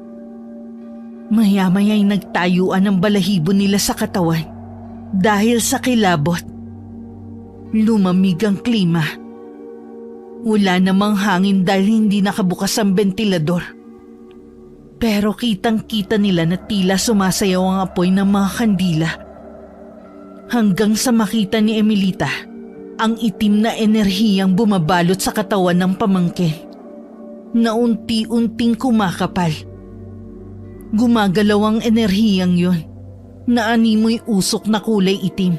[SPEAKER 3] Maya-maya ay nagtayuan ang balahibo nila sa katawan dahil sa kilabot. Lumamig ang klima. Wala namang hangin dahil hindi nakabukas ang bentilador. Pero kitang-kita nila na tila sumasayaw ang apoy ng mga kandila. Hanggang sa makita ni Emilita ang itim na enerhiyang bumabalot sa katawan ng pamangkin na unti-unting kumakapal. Gumagalaw ang enerhiyang yun na animoy usok na kulay itim.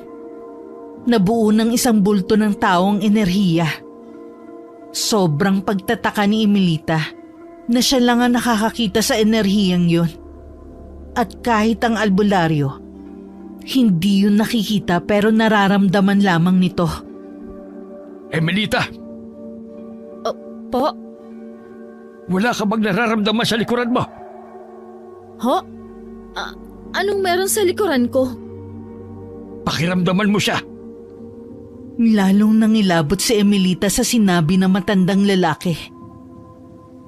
[SPEAKER 3] Nabuo ng isang bulto ng taong enerhiya. Sobrang pagtataka ni Emilita na siya lang ang nakakakita sa enerhiyang yun. At kahit ang albularyo, hindi yun nakikita pero nararamdaman lamang nito.
[SPEAKER 2] Emilita!
[SPEAKER 1] Po?
[SPEAKER 2] Wala ka bang nararamdaman sa likuran mo?
[SPEAKER 1] Ho? Anong meron sa likuran ko?
[SPEAKER 2] Pakiramdaman mo siya.
[SPEAKER 3] Lalong nangilabot si Emilita sa sinabi ng matandang lalaki.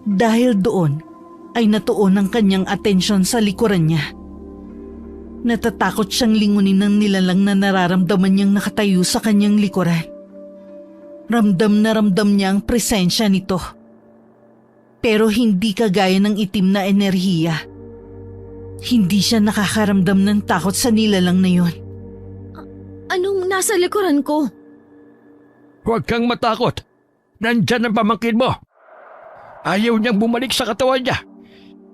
[SPEAKER 3] Dahil doon ay natuon ang kanyang atensyon sa likuran niya. Natatakot siyang lingunin ng nilalang na nararamdaman niyang nakatayo sa kanyang likuran. Ramdam na ramdam niya ang presensya nito. Pero hindi kagaya ng itim na enerhiya. Hindi siya nakakaramdam ng takot sa nilalang na yun.
[SPEAKER 1] Anong nasa likuran ko?
[SPEAKER 2] Huwag kang matakot. Nandyan ang pamangkin mo. Ayaw niyang bumalik sa katawan niya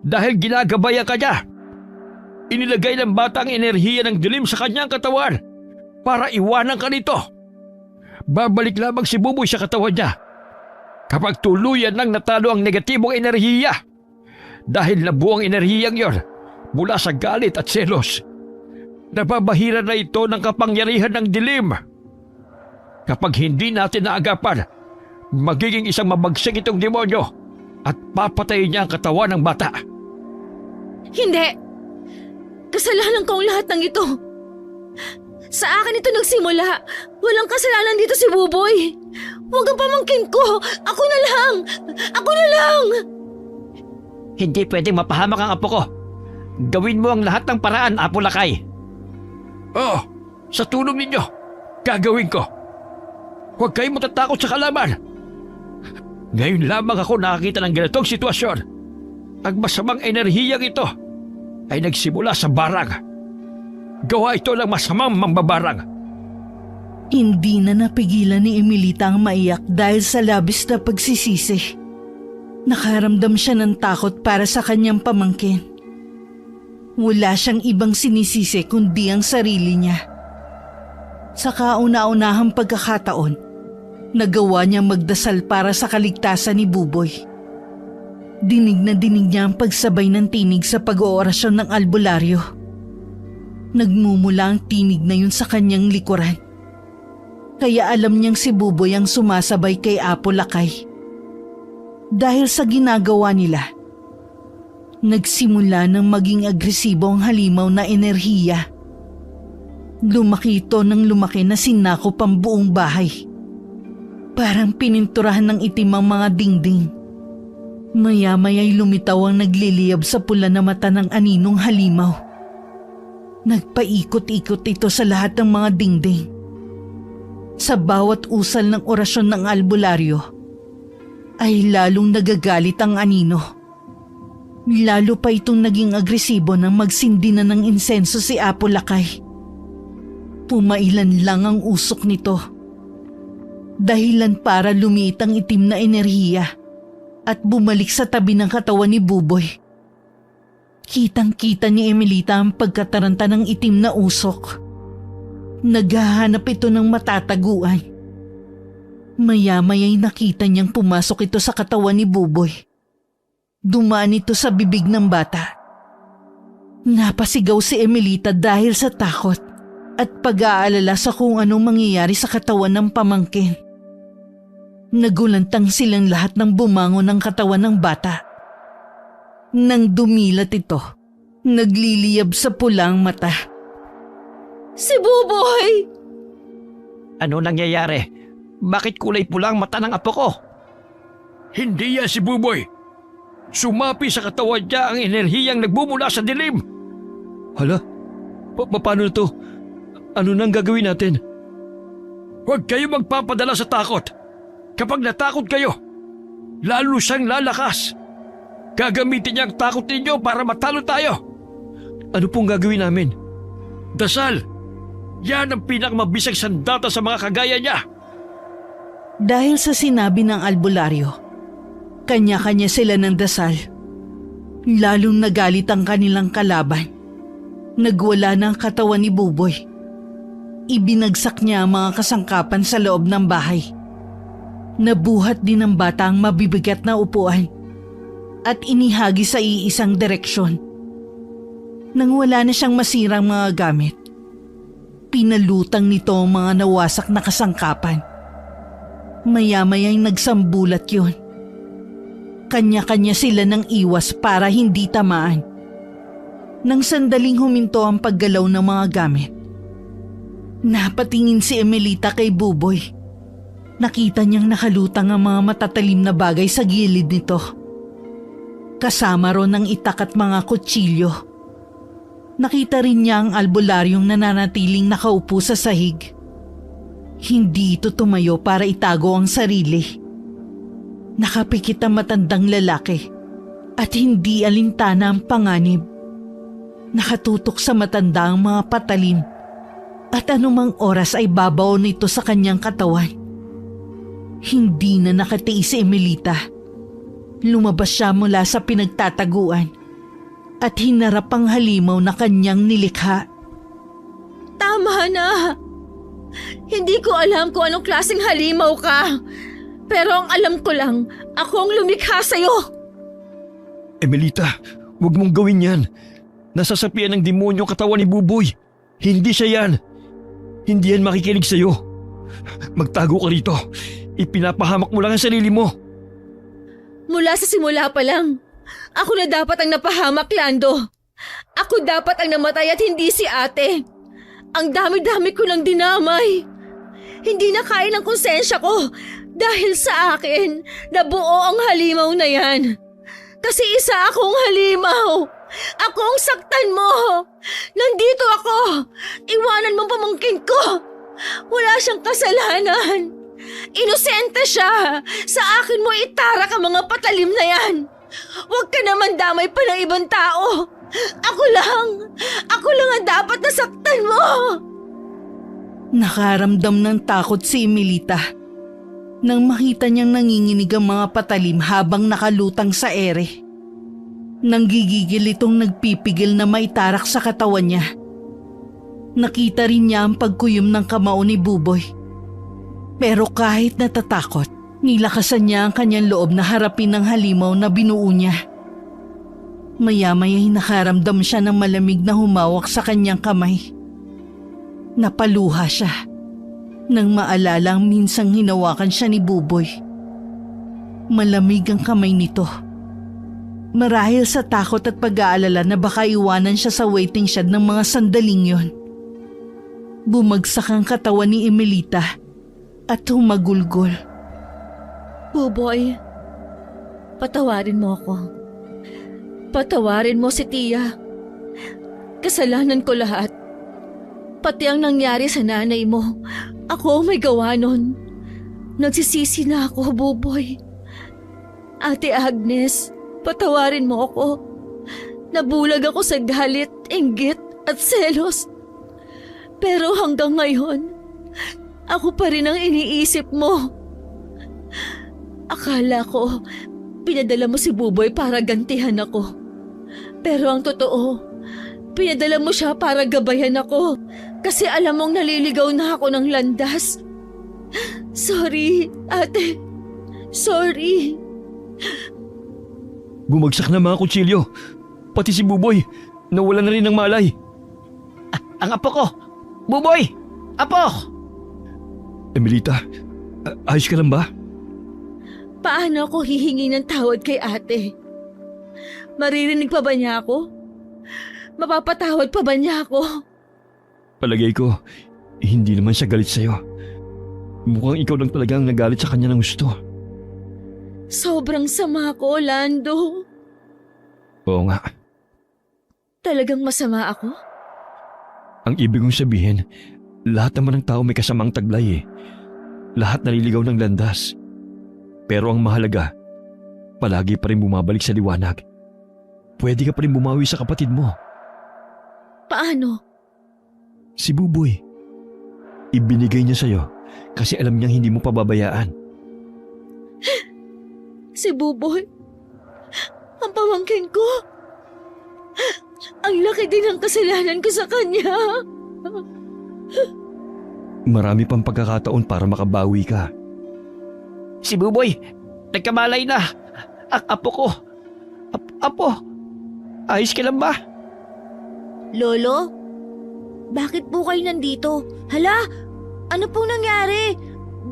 [SPEAKER 2] dahil ginagabayan ka niya. Inilagay ng bata ang enerhiya ng dilim sa kanyang katawan para iwanan ka nito. Babalik lamang si Buboy sa katawan niya kapag tuluyan nang natalo ang negatibong enerhiya. Dahil nabuo ang enerhiyang yon mula sa galit at selos. Nababahira na ito ng kapangyarihan ng dilim. Kapag hindi natin naagapan, magiging isang mabagsik itong demonyo at papatayin niya ang katawan ng bata.
[SPEAKER 1] Hindi! Kasalanan ko ang lahat ng ito. Sa akin ito nagsimula. Walang kasalanan dito si Buboy. Huwag ang pamangkin ko. Ako na lang. Ako na lang.
[SPEAKER 2] Hindi pwedeng mapahamak ang apo ko. Gawin mo ang lahat ng paraan, Apo Lakay. Oo, sa tulong ninyo, gagawin ko. Huwag kayong matatakot sa kalaban. Ngayon lamang ako nakakita ng ganitong sitwasyon. Ang masamang enerhiyang ito ay nagsimula sa barang. Gawa ito ng masamang mambabarang.
[SPEAKER 3] Hindi na napigilan ni Emilita ang maiyak dahil sa labis na pagsisisi. Nakaramdam siya ng takot para sa kanyang pamangkin. Wala siyang ibang sinisisi kundi ang sarili niya. Sa kauna-unahang pagkakataon, nagawa niya magdasal para sa kaligtasan ni Buboy. Dinig na dinig niya ang pagsabay ng tinig sa pag-oorasyon ng albularyo. Nagmumula ang tinig na yun sa kanyang likuran. Kaya alam niyang si Buboy ang sumasabay kay Apo Lakay. Dahil sa ginagawa nila, nagsimula ng maging agresibo ang halimaw na enerhiya. Lumaki ito ng lumaki na sinakop ang buong bahay. Parang pininturahan ng itim ang mga dingding. Maya-maya'y lumitaw ang nagliliyab sa pula na mata ng aninong halimaw. Nagpaikot-ikot ito sa lahat ng mga dingding. Sa bawat usal ng orasyon ng albularyo, ay lalong nagagalit ang anino. Lalo pa itong naging agresibo nang magsindi na ng insenso si Apo Lakay. Pumailan lang ang usok nito. Dahilan para lumiit ang itim na enerhiya at bumalik sa tabi ng katawan ni Buboy. Kitang-kita ni Emilita ang pagkataranta ng itim na usok. Naghahanap ito ng matataguan. Maya-maya'y nakita niyang pumasok ito sa katawan ni Buboy. Dumaan ito sa bibig ng bata. Napasigaw si Emilita dahil sa takot at pag-aalala sa kung anong mangyayari sa katawan ng pamangkin. Nagulantang silang lahat ng bumangon ng katawan ng bata. Nang dumilat ito, nagliliyab sa pulang mata.
[SPEAKER 1] Si Buboy!
[SPEAKER 2] Ano nangyayari? Bakit kulay pula ang mata ng apo ko? Hindi yan si Buboy. Sumapi sa katawan niya ang enerhiyang nagbumula sa dilim. Hala? Paano to? Ano nang gagawin natin?
[SPEAKER 4] Huwag kayo magpapadala sa takot. Kapag natakot kayo, lalo siyang lalakas. Gagamitin niya ang takot ninyo para matalo tayo.
[SPEAKER 2] Ano pong gagawin namin?
[SPEAKER 4] Dasal! Yan ang pinakamabisang sandata sa mga kagaya niya.
[SPEAKER 3] Dahil sa sinabi ng albularyo, kanya-kanya sila ng dasal. Lalong nagalit ang kanilang kalaban. Nagwala ng katawan ni Buboy. Ibinagsak niya ang mga kasangkapan sa loob ng bahay. Nabuhat din ng bata ang mabibigat na upuan at inihagi sa iisang direksyon. Nang wala na siyang masirang mga gamit, pinalutang nito ang mga nawasak na kasangkapan. Maya-maya'y nagsambulat yun. Kanya-kanya sila ng iwas para hindi tamaan. Nang sandaling huminto ang paggalaw ng mga gamit, napatingin si Emelita kay Buboy. Nakita niyang nakalutang ang mga matatalim na bagay sa gilid nito. Kasama ron ang itak at mga kutsilyo. Nakita rin niya ang albularyong nananatiling nakaupo sa sahig. Hindi ito tumayo para itago ang sarili. Nakapikit ang matandang lalaki at hindi alintana ang panganib. Nakatutok sa matanda ang mga patalim at anumang oras ay babaw nito sa kanyang katawan. Hindi na nakatiis si Emelita. Lumabas siya mula sa pinagtataguan at hinarap ang halimaw na kanyang nilikha.
[SPEAKER 1] Tama na! Hindi ko alam kung anong klaseng halimaw ka. Pero ang alam ko lang, ako ang lumikha sa'yo.
[SPEAKER 2] Emelita, huwag mong gawin yan. Nasasapian ng demonyo ang katawan ni Buboy. Hindi siya yan. Hindi yan makikinig sa'yo. Magtago ka rito. Ipinapahamak mo lang ang sarili mo.
[SPEAKER 1] Mula sa simula pa lang, ako na dapat ang napahamak, Lando. Ako dapat ang namatay at hindi si ate. Ang dami-dami ko lang dinamay. Hindi na kaya ng konsensya ko dahil sa akin nabuo ang halimaw na yan. Kasi isa akong halimaw. Ako ang saktan mo. Nandito ako. Iwanan mo pamangkin ko. Wala siyang kasalanan. Inosente siya. Sa akin mo itarak ang mga patalim na yan. Huwag ka naman damay pa ng ibang tao. Ako lang ang dapat nasaktan mo.
[SPEAKER 3] Nakaramdam ng takot si Emelita nang makita niyang nanginginig ang mga patalim habang nakalutang sa ere. Nanggigigil itong nagpipigil na maitarak sa katawan niya. Nakita rin niya ang pagkuyom ng kamao ni Buboy. Pero kahit natatakot, nilakasan niya ang kanyang loob na harapin ang halimaw na binuo niya. Maya-maya'y nakaramdam siya ng malamig na humawak sa kanyang kamay. Napaluha siya nang maalala ang minsang hinawakan siya ni Buboy. Malamig ang kamay nito. Marahil sa takot at pag-aalala na baka iwanan siya sa waiting shed ng mga sandaling yon. Bumagsak ang katawan ni Emelita at humagulgol.
[SPEAKER 1] Buboy, patawarin mo ako. Patawarin mo si Tia. Kasalanan ko lahat. Pati ang nangyari sa nanay mo. Ako ang may gawa nun. Nagsisisi na ako, Buboy. Ate Agnes, patawarin mo ako. Nabulag ako sa galit, inggit at selos. Pero hanggang ngayon, ako pa rin ang iniisip mo. Akala ko, pinadala mo si Buboy para gantihan ako. Pero ang totoo, pinadala mo siya para gabayan ako. Kasi alam mong naliligaw na ako ng landas. Sorry, ate. Sorry.
[SPEAKER 2] Bumagsak na mga kutsilyo. Pati si Buboy, nawala na rin ng malay.
[SPEAKER 5] Ang apo ko! Buboy! Apo!
[SPEAKER 2] Emelita, ayos ka lang ba?
[SPEAKER 1] Paano ako hihingi ng tawad kay ate? Maririnig pa ba niya ako? Mapapatawad pa ba niya ako?
[SPEAKER 2] Palagay ko, hindi naman siya galit sa'yo. Mukhang ikaw lang talaga ang nagalit sa kanya ng gusto.
[SPEAKER 1] Sobrang sama ko, Lando.
[SPEAKER 2] Oo nga.
[SPEAKER 1] Talagang masama ako?
[SPEAKER 2] Ang ibig kong sabihin, lahat naman ng tao may kasamang taglay eh.
[SPEAKER 4] lahat naliligaw ng landas. Pero ang mahalaga, palagi pa rin bumabalik sa liwanag. Pwede ka pa rin bumawi sa kapatid mo.
[SPEAKER 1] Paano?
[SPEAKER 4] Si Buboy. Ibinigay niya sa'yo kasi alam niyang hindi mo pababayaan.
[SPEAKER 1] Si Buboy? Ang pamangkin ko? Ang laki din ng kasalanan ko sa kanya.
[SPEAKER 4] Marami pang pagkakataon para makabawi ka.
[SPEAKER 2] Si Buboy, nagkamalay na. Apo ko. Apo, ayos ka lang ba?
[SPEAKER 6] Lolo? Bakit po kayo nandito? Hala, ano pong nangyari?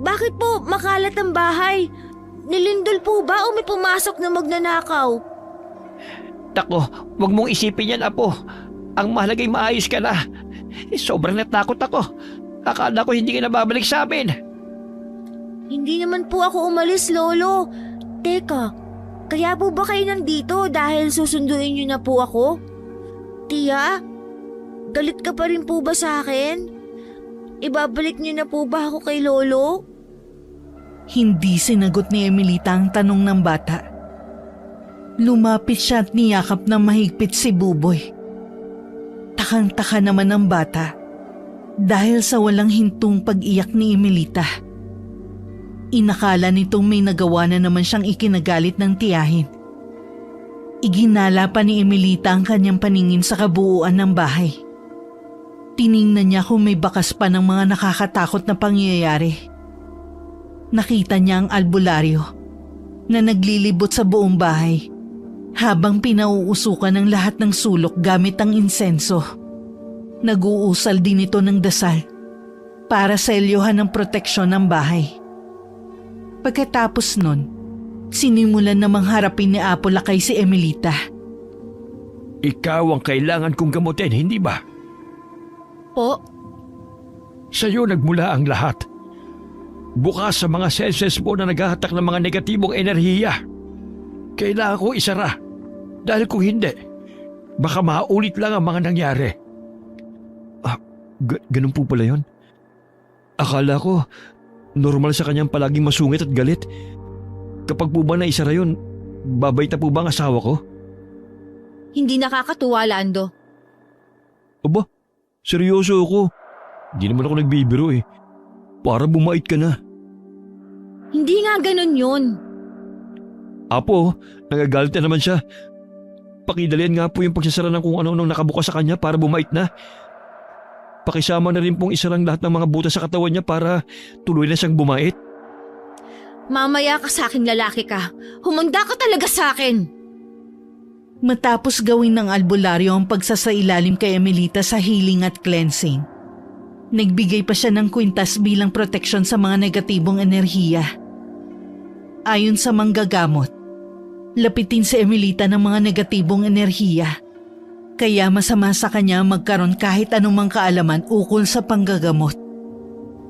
[SPEAKER 6] Bakit po makalat ang bahay? Nilindol po ba o may pumasok na magnanakaw?
[SPEAKER 2] Tako, wag mong isipin yan, Apo. Ang mahalagay maayos ka na. Sobrang natakot ako. Akala ko hindi ka na babalik sa amin.
[SPEAKER 6] Hindi naman po ako umalis, Lolo. Teka, kaya po ba kayo nandito dahil susunduin niyo na po ako? Tia, galit ka pa rin po ba sa akin? Ibabalik niyo na po ba ako kay Lolo?
[SPEAKER 3] Hindi sinagot ni Emelita ang tanong ng bata. Lumapit siya at niyakap ng mahigpit si Buboy. Takang-taka naman ang bata dahil sa walang hintong pag-iyak ni Emelita. Inakala nitong may nagawa na naman siyang ikinagalit ng tiyahin. Iginala pa ni Emelita ang kanyang paningin sa kabuuan ng bahay. Tiningnan niya kung may bakas pa ng mga nakakatakot na pangyayari. Nakita niya ang albularyo na naglilibot sa buong bahay habang pinauusukan ng lahat ng sulok gamit ang insenso. Nag-uusal din ito ng dasal para selyohan ang proteksyon ng bahay. Pagkatapos nun, sinimulan namang harapin ni Apo Lakay si Emelita.
[SPEAKER 4] Ikaw ang kailangan kong gamutin, hindi ba?
[SPEAKER 1] Po,
[SPEAKER 4] Sa'yo nagmula ang lahat. Bukas sa mga senses mo na naghahatak ng mga negatibong enerhiya. Kailangan ko isara. Dahil kung hindi, baka maulit lang ang mga nangyari. Ganun po pala yun? Akala ko, normal sa kanyang palaging masungit at galit. Kapag po ba naisara yun, babait na po ba ang asawa ko?
[SPEAKER 1] hindi nakakatuwa, Lando.
[SPEAKER 4] Aba, seryoso ako. Hindi naman ako nagbibiro eh. Para bumait ka na.
[SPEAKER 1] Hindi nga ganun yun.
[SPEAKER 4] Apo, nagagalit na naman siya. Pakidalian nga po yung pagsasara ng kung ano-anong nakabukas sa kanya para bumait na. Pakisama na rin pong isarang lahat ng mga butas sa katawan niya para tuloy na siyang bumait.
[SPEAKER 1] Mamaya ka sa akin, lalaki ka. Humanda ka talaga sa akin.
[SPEAKER 3] Matapos gawin ng albularyo ang pagsasailalim kay Emelita sa healing at cleansing, nagbigay pa siya ng kwintas bilang proteksyon sa mga negatibong enerhiya. Ayon sa manggagamot, lapitin si Emelita ng mga negatibong enerhiya. Kaya masama sa kanya magkaroon kahit anumang kaalaman ukol sa panggagamot.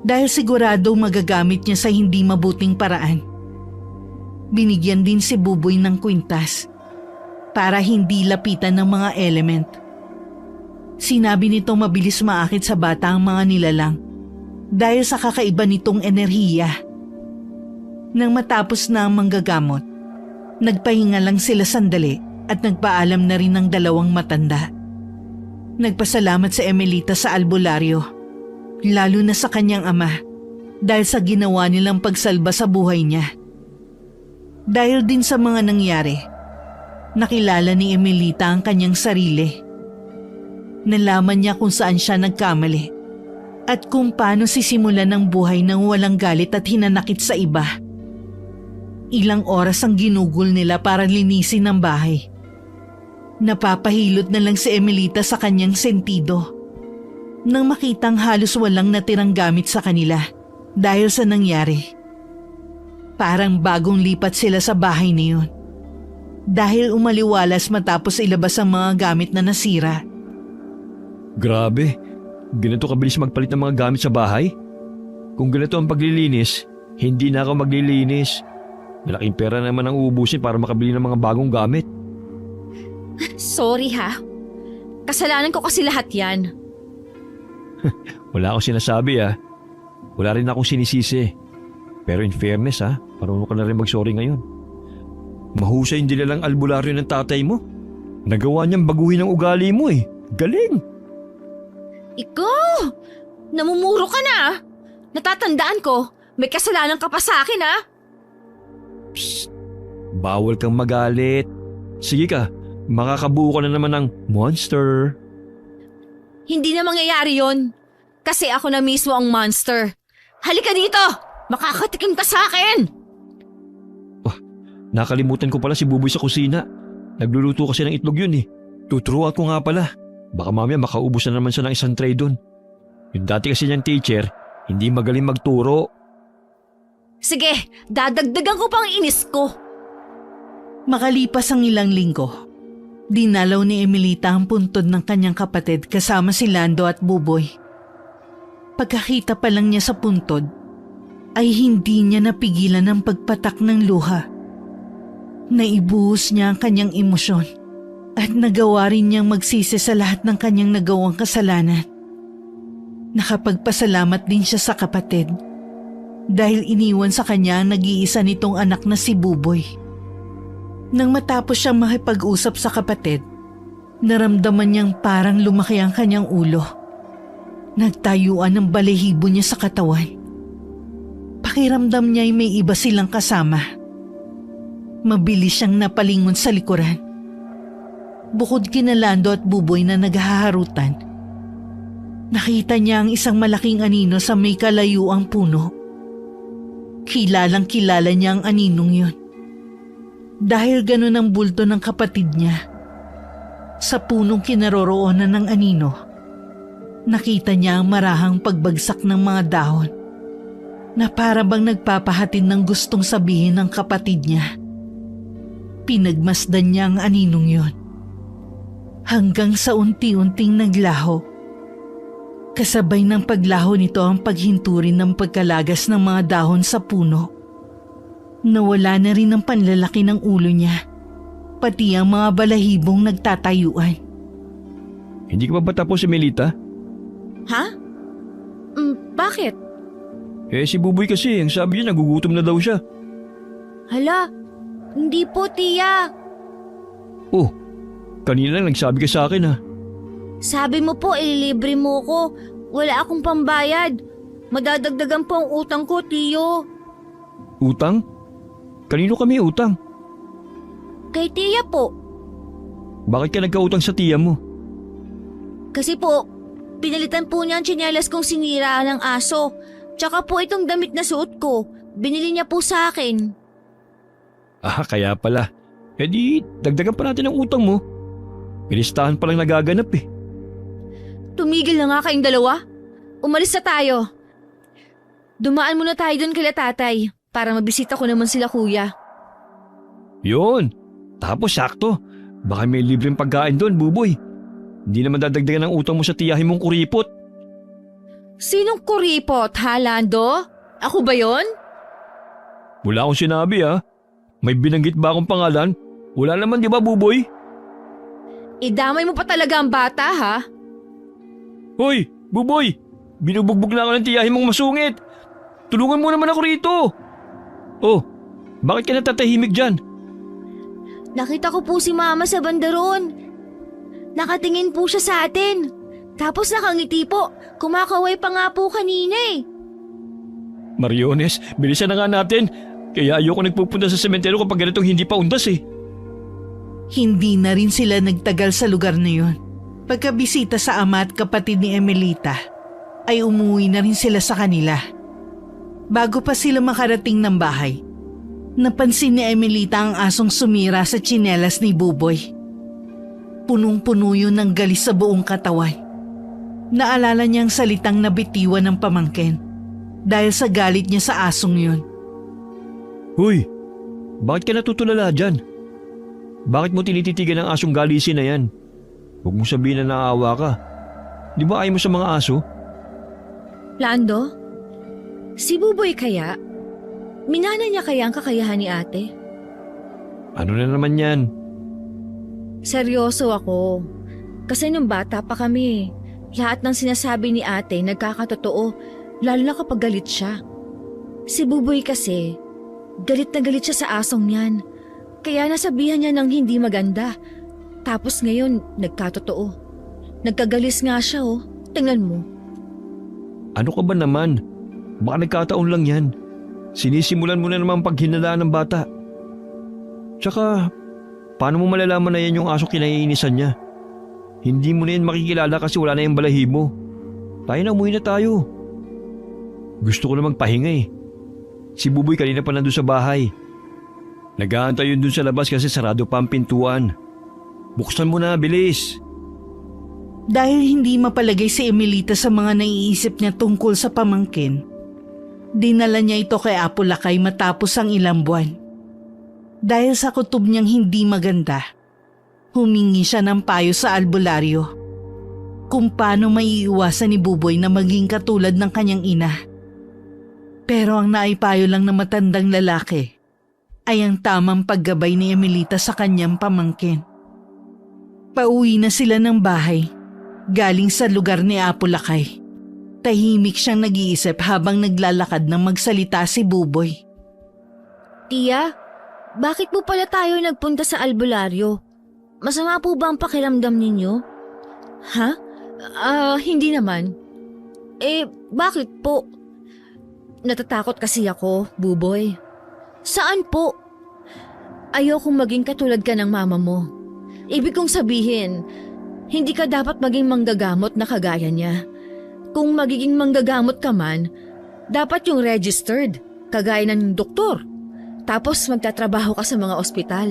[SPEAKER 3] Dahil sigurado magagamit niya sa hindi mabuting paraan. Binigyan din si Buboy ng kwintas para hindi lapitan ng mga element. Sinabi nitong mabilis maakit sa bata ang mga nilalang dahil sa kakaiba nitong enerhiya. Nang matapos na ang manggagamot, nagpahinga lang sila sandali at nagpaalam na rin ng dalawang matanda. Nagpasalamat si Emelita sa albularyo, lalo na sa kanyang ama dahil sa ginawa nilang pagsalba sa buhay niya. Dahil din sa mga nangyari, nakilala ni Emelita ang kanyang sarili. Nalaman niya kung saan siya nagkamali at kung paano sisimulan ng buhay ng walang galit at hinanakit sa iba. Ilang oras ang ginugol nila para linisin ang bahay. Napapahilot na lang si Emelita sa kanyang sentido nang makitang halos walang natirang gamit sa kanila dahil sa nangyari. Parang bagong lipat sila sa bahay niyon dahil umaliwalas matapos ilabas ang mga gamit na nasira.
[SPEAKER 4] Grabe, ganito kabilis magpalit ng mga gamit sa bahay? Kung ganito ang paglilinis, hindi na ako maglilinis. Malaking pera naman ang uubusin para makabili ng mga bagong gamit.
[SPEAKER 1] Sorry ha. Kasalanan ko kasi lahat yan.
[SPEAKER 4] Wala akong sinasabi ah. Wala rin akong sinisisi. Pero in fairness ha, marunong ka na rin mag-sorry ngayon. Mahusay yung dilalang albularyo ng tatay mo. Nagawa niyang baguhin ang ugali mo eh. Galing!
[SPEAKER 1] Ikaw! Namumuro ka na! Natatandaan ko, may kasalanan ka pa sa akin ha!
[SPEAKER 4] Bawal kang magalit. Sige ka, makakabuo ka na naman ng monster.
[SPEAKER 1] Hindi na mangyayari yon. Kasi ako na mismo ang monster. Halika dito! Makakatikim ka sa akin!
[SPEAKER 4] Nakalimutan ko pala si Buboy sa kusina. Nagluluto kasi ng itlog yun eh. Tuturuan ko nga pala. Baka mamaya makaubos na naman siya ng isang tray doon. Yung dati kasi niyang teacher, hindi magaling magturo.
[SPEAKER 1] Sige, dadagdagan ko pang inis ko.
[SPEAKER 3] Makalipas ang ilang linggo, dinalaw ni Emelita ang puntod ng kanyang kapatid kasama si Lando at Buboy. Pagkakita pa lang niya sa puntod, ay hindi niya napigilan ang pagpatak ng luha. Naibuhos niya ang kanyang emosyon at nagawa rin niyang magsisi sa lahat ng kanyang nagawang kasalanan. Nakapagpasalamat din siya sa kapatid dahil iniwan sa kanya ang nag-iisa nitong anak na si Buboy. Nang matapos siyang makipag-usap sa kapatid, naramdaman niyang parang lumaki ang kanyang ulo. Nagtayuan ng balahibo niya sa katawan. Pakiramdam niya ay may iba silang kasama. Mabilis siyang napalingon sa likuran. Bukod kina Lando at Buboy na naghaharutan, nakita niya ang isang malaking anino sa may kalayuang puno. Kilalang kilala niya ang aninong yun. Dahil ganun ang bulto ng kapatid niya, sa punong kinaroroonan ng anino, nakita niya ang marahang pagbagsak ng mga dahon na para bang nagpapahatid ng gustong sabihin ng kapatid niya. Pinagmasdan niya ang aninong yon hanggang sa unti-unting naglaho. Kasabay ng paglaho nito ang paghinturin ng pagkalagas ng mga dahon sa puno. Nawala na rin ang panlalaki ng ulo niya, pati ang mga balahibong nagtatayuan.
[SPEAKER 4] Hindi ka pa ba tapos, Emelita?
[SPEAKER 1] Ha? Bakit?
[SPEAKER 4] Eh si Buboy kasi, ang sabi niya nagugutom na daw siya.
[SPEAKER 6] Hala, hindi po tiya.
[SPEAKER 4] Oh, kanina lang nagsabi ka sa akin ha.
[SPEAKER 6] Sabi mo po ililibre mo ko. Wala akong pambayad. Madadagdagan po ang utang ko, tiyo.
[SPEAKER 4] Utang? Kanino kami utang?
[SPEAKER 6] Kay tiya po.
[SPEAKER 4] Bakit ka nagkautang sa tiya mo?
[SPEAKER 6] Kasi po, pinalitan po niya ang tsinelas kong sinira ng aso. Tsaka po itong damit na suot ko. Binili niya po sa akin.
[SPEAKER 4] Ah, kaya pala. Eh di, dagdagan pa natin ang utang mo. Pilistahan pa lang nagaganap eh.
[SPEAKER 1] Tumigil na nga kayong dalawa. Umalis na tayo. Dumaan muna tayo doon kila tatay para mabisita ko naman sila kuya.
[SPEAKER 4] Yun. Tapos sakto. Baka may libreng pagkain doon, Buboy. Hindi naman dadagdagan ng utang mo sa tiyahin mong kuripot.
[SPEAKER 1] Sinong kuripot, ha, Lando? Ako ba yon?
[SPEAKER 4] Wala akong sinabi ha. May binanggit ba akong pangalan? Wala naman di ba, Buboy?
[SPEAKER 1] Idamay mo pa talaga ang bata, ha?
[SPEAKER 4] Hoy, Buboy! Binubugbog na ako ng tiyahin mong masungit. Tulungan mo naman ako rito. Oh, bakit ka natatahimik dyan?
[SPEAKER 6] Nakita ko po si mama sa bandaron. Nakatingin po siya sa atin. Tapos nakangiti po. Kumakaway pa nga po kanina eh.
[SPEAKER 4] Mariones, bilisan na nga natin. Kaya ayoko nagpupunta sa sementeryo kapag ganitong hindi pa undas eh.
[SPEAKER 3] Hindi na rin sila nagtagal sa lugar na yun. Pagkabisita sa ama at kapatid ni Emelita, ay umuwi na rin sila sa kanila. Bago pa sila makarating ng bahay, napansin ni Emelita ang asong sumira sa tsinelas ni Buboy. Punong-puno yun ng galis sa buong katawan. Naalala niya ang salitang nabitiwan ng pamangkin dahil sa galit niya sa asong yun.
[SPEAKER 4] Hoy, bakit ka natutulala dyan? Bakit mo tinititigan ang asong galisin na yan? Huwag mong sabihin na naawa ka. Di ba ayaw mo sa mga aso?
[SPEAKER 1] Lando? Si Buboy kaya? Minana niya kaya ang kakayahan ni ate?
[SPEAKER 4] Ano na naman yan?
[SPEAKER 1] Seryoso ako. Kasi nung bata pa kami, lahat ng sinasabi ni ate nagkakatotoo, lalo na kapag galit siya.
[SPEAKER 6] Si Buboy kasi, galit na galit siya sa asong yan. Kaya nasabihan niya ng hindi maganda. Tapos ngayon, nagkatotoo. Nagkagalis nga siya oh. Tingnan mo.
[SPEAKER 4] Ano ka ba naman? Baka nagkataon lang yan. Sinisimulan mo na naman paghinadaan ng bata. Tsaka, paano mo malalaman na yan yung aso kinaiinisan niya? Hindi mo na yan makikilala kasi wala na yung balahibo. Tayo na, umuwi na tayo. Gusto ko na magpahinga eh. Si Buboy kanina pa nandun sa bahay. Nag-aantay yun dun sa labas kasi sarado pa ang pintuan. Buksan mo na, bilis.
[SPEAKER 3] Dahil hindi mapalagay si Emelita sa mga naiisip niya tungkol sa pamangkin, dinala niya ito kay Apo Lakay matapos ang ilang buwan. Dahil sa kutob niyang hindi maganda, humingi siya ng payo sa albularyo kung paano maiiwasan ni Buboy na maging katulad ng kanyang ina. Pero ang naipayo lang ng matandang lalaki ay ang tamang paggabay ni Emelita sa kanyang pamangkin. Pauwi na sila ng bahay, galing sa lugar ni Apo Lakay. Tahimik siyang nag-iisip habang naglalakad nang magsalita si Buboy.
[SPEAKER 6] Tia, bakit po pala tayo nagpunta sa albularyo? Masama po ba ang pakiramdam ninyo? Ha? Hindi naman. Bakit po? Natatakot kasi ako, Buboy. Saan po? Ayokong maging katulad ka ng mama mo. Ibig kong sabihin, hindi ka dapat maging manggagamot na kagaya niya. Kung magiging manggagamot ka man, dapat yung registered, kagaya ng doktor. Tapos magtatrabaho ka sa mga ospital.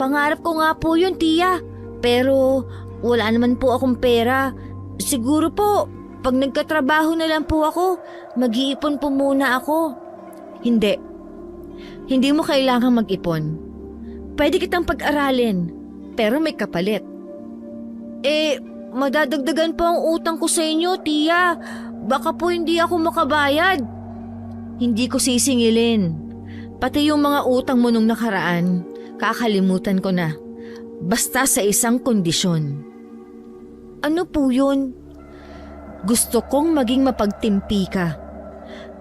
[SPEAKER 6] Pangarap ko nga po yun, Tia. Pero wala naman po akong pera. Siguro po, pag nagkatrabaho na lang po ako, mag-iipon po muna ako. Hindi. Hindi mo kailangang mag-ipon. Pwede kitang pag-aralin, pero may kapalit. Madadagdagan pa ang utang ko sa inyo, Tia. Baka po hindi ako makabayad. Hindi ko sisingilin. Pati yung mga utang mo nung nakaraan, kakalimutan ko na. Basta sa isang kondisyon. Ano po yun? Gusto kong maging mapagtimpi ka.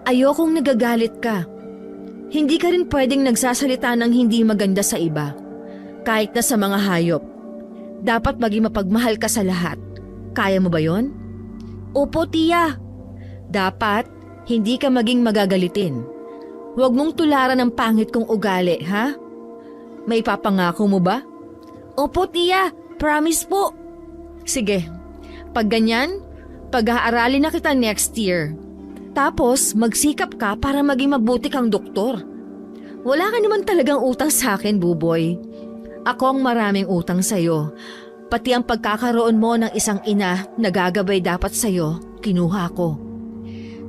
[SPEAKER 6] Ayokong nagagalit ka. Hindi ka rin pwedeng nagsasalita ng hindi maganda sa iba. Kahit na sa mga hayop. Dapat maging mapagmahal ka sa lahat. Kaya mo ba yon? Opo, Tia. Dapat hindi ka maging magagalitin. Huwag mong tularan ng pangit kong ugali, ha? May papangako mo ba? Opo, Tia. Promise po. Sige. Pag ganyan, pag-aaralin na kita next year. Tapos, magsikap ka para maging mabuti kang doktor. Wala ka naman talagang utang sa akin, Buboy. Ako ang maraming utang sa'yo. Pati ang pagkakaroon mo ng isang ina na gagabay dapat sa'yo, kinuha ko.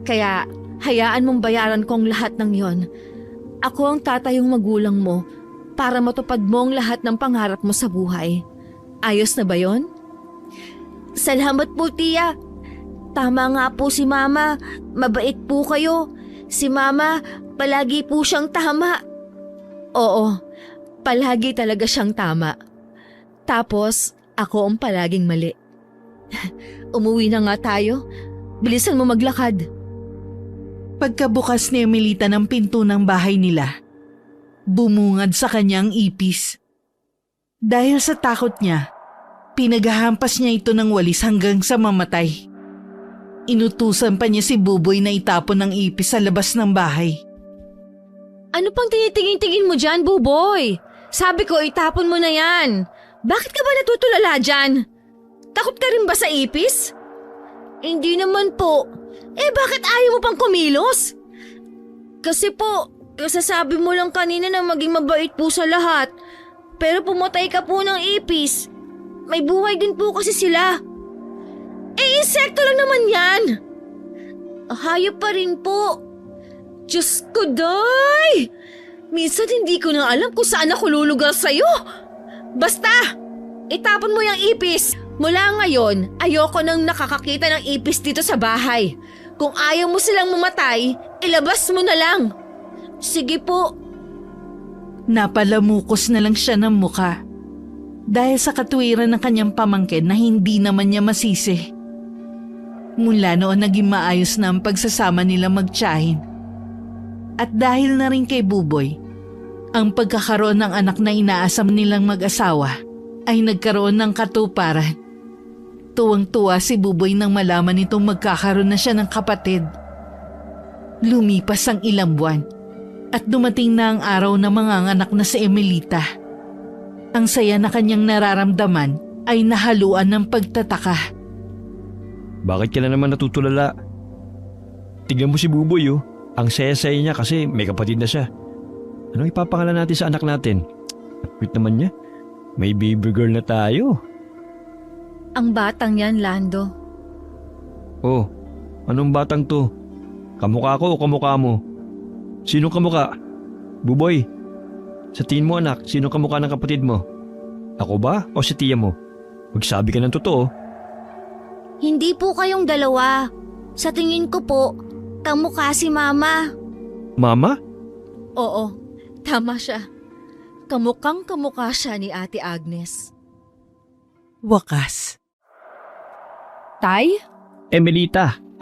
[SPEAKER 6] Kaya, hayaan mong bayaran kong lahat ng yon. Ako ang tatayong magulang mo para matupad mo ang lahat ng pangarap mo sa buhay. Ayos na ba yon? Salamat po, Tia. Tama nga po si Mama. Mabait po kayo. Si Mama, palagi po siyang tama. Oo, palagi talaga siyang tama. Tapos, ako ang palaging mali. Umuwi na nga tayo. Bilisan mo maglakad.
[SPEAKER 3] Pagkabukas ni Emelita ng pinto ng bahay nila, bumungad sa kanyang ipis. Dahil sa takot niya, pinaghahampas niya ito ng walis hanggang sa mamatay. Inutusan pa niya si Buboy na itapon ng ipis sa labas ng bahay.
[SPEAKER 6] Ano pang tinitingin-tingin mo dyan, Buboy? Sabi ko, itapon mo na yan. Bakit ka ba natutulala dyan? Takot ka rin ba sa ipis? Hindi naman po. Bakit ayaw mo pang kumilos? Kasi po, kasasabi mo lang kanina na maging mabait po sa lahat. Pero pumatay ka po ng ipis. May buhay din po kasi sila. Insekto lang naman yan. Hayop pa rin po. Diyos ko, Day! Minsan hindi ko na alam kung saan ako lulugar sa'yo. Basta, itapon mo yung ipis. Mula ngayon, ayoko nang nakakakita ng ipis dito sa bahay. Kung ayaw mo silang mamatay, ilabas mo na lang. Sige po.
[SPEAKER 3] Napalamukos na lang siya ng muka dahil sa katuwiran ng kanyang pamangkin na hindi naman niya masisi. Mula noon naging maayos na ang pagsasama nila magtiyahin. At dahil na rin kay Buboy, ang pagkakaroon ng anak na inaasam nilang mag-asawa ay nagkaroon ng katuparan. Tuwang-tuwa si Buboy nang malaman nitong magkakaroon na siya ng kapatid. Lumipas ang ilang buwan at dumating na ang araw na manganganak na si Emelita. Ang saya na kanyang nararamdaman ay nahaluan ng pagtataka.
[SPEAKER 2] Bakit ka na naman natutulala? Tignan mo si Buboy oh. Ang saya-saya niya kasi may kapatid na siya. Anong ipapangalan natin sa anak natin? Wait naman niya. May baby girl na tayo.
[SPEAKER 1] Ang batang yan, Lando.
[SPEAKER 2] Oh, anong batang to? Kamukha ko o kamukha mo? Sinong kamukha? Buboy, sa tingin mo anak, sino kamukha ng kapatid mo? Ako ba o si tiya mo? Magsabi ka ng totoo.
[SPEAKER 6] Hindi po kayong dalawa. Sa tingin ko po, kamukha si Mama.
[SPEAKER 2] Mama?
[SPEAKER 1] Oo, tama siya. Kamukhang kamukha siya ni Ate Agnes.
[SPEAKER 3] Wakas.
[SPEAKER 1] Tay?
[SPEAKER 2] Emelita,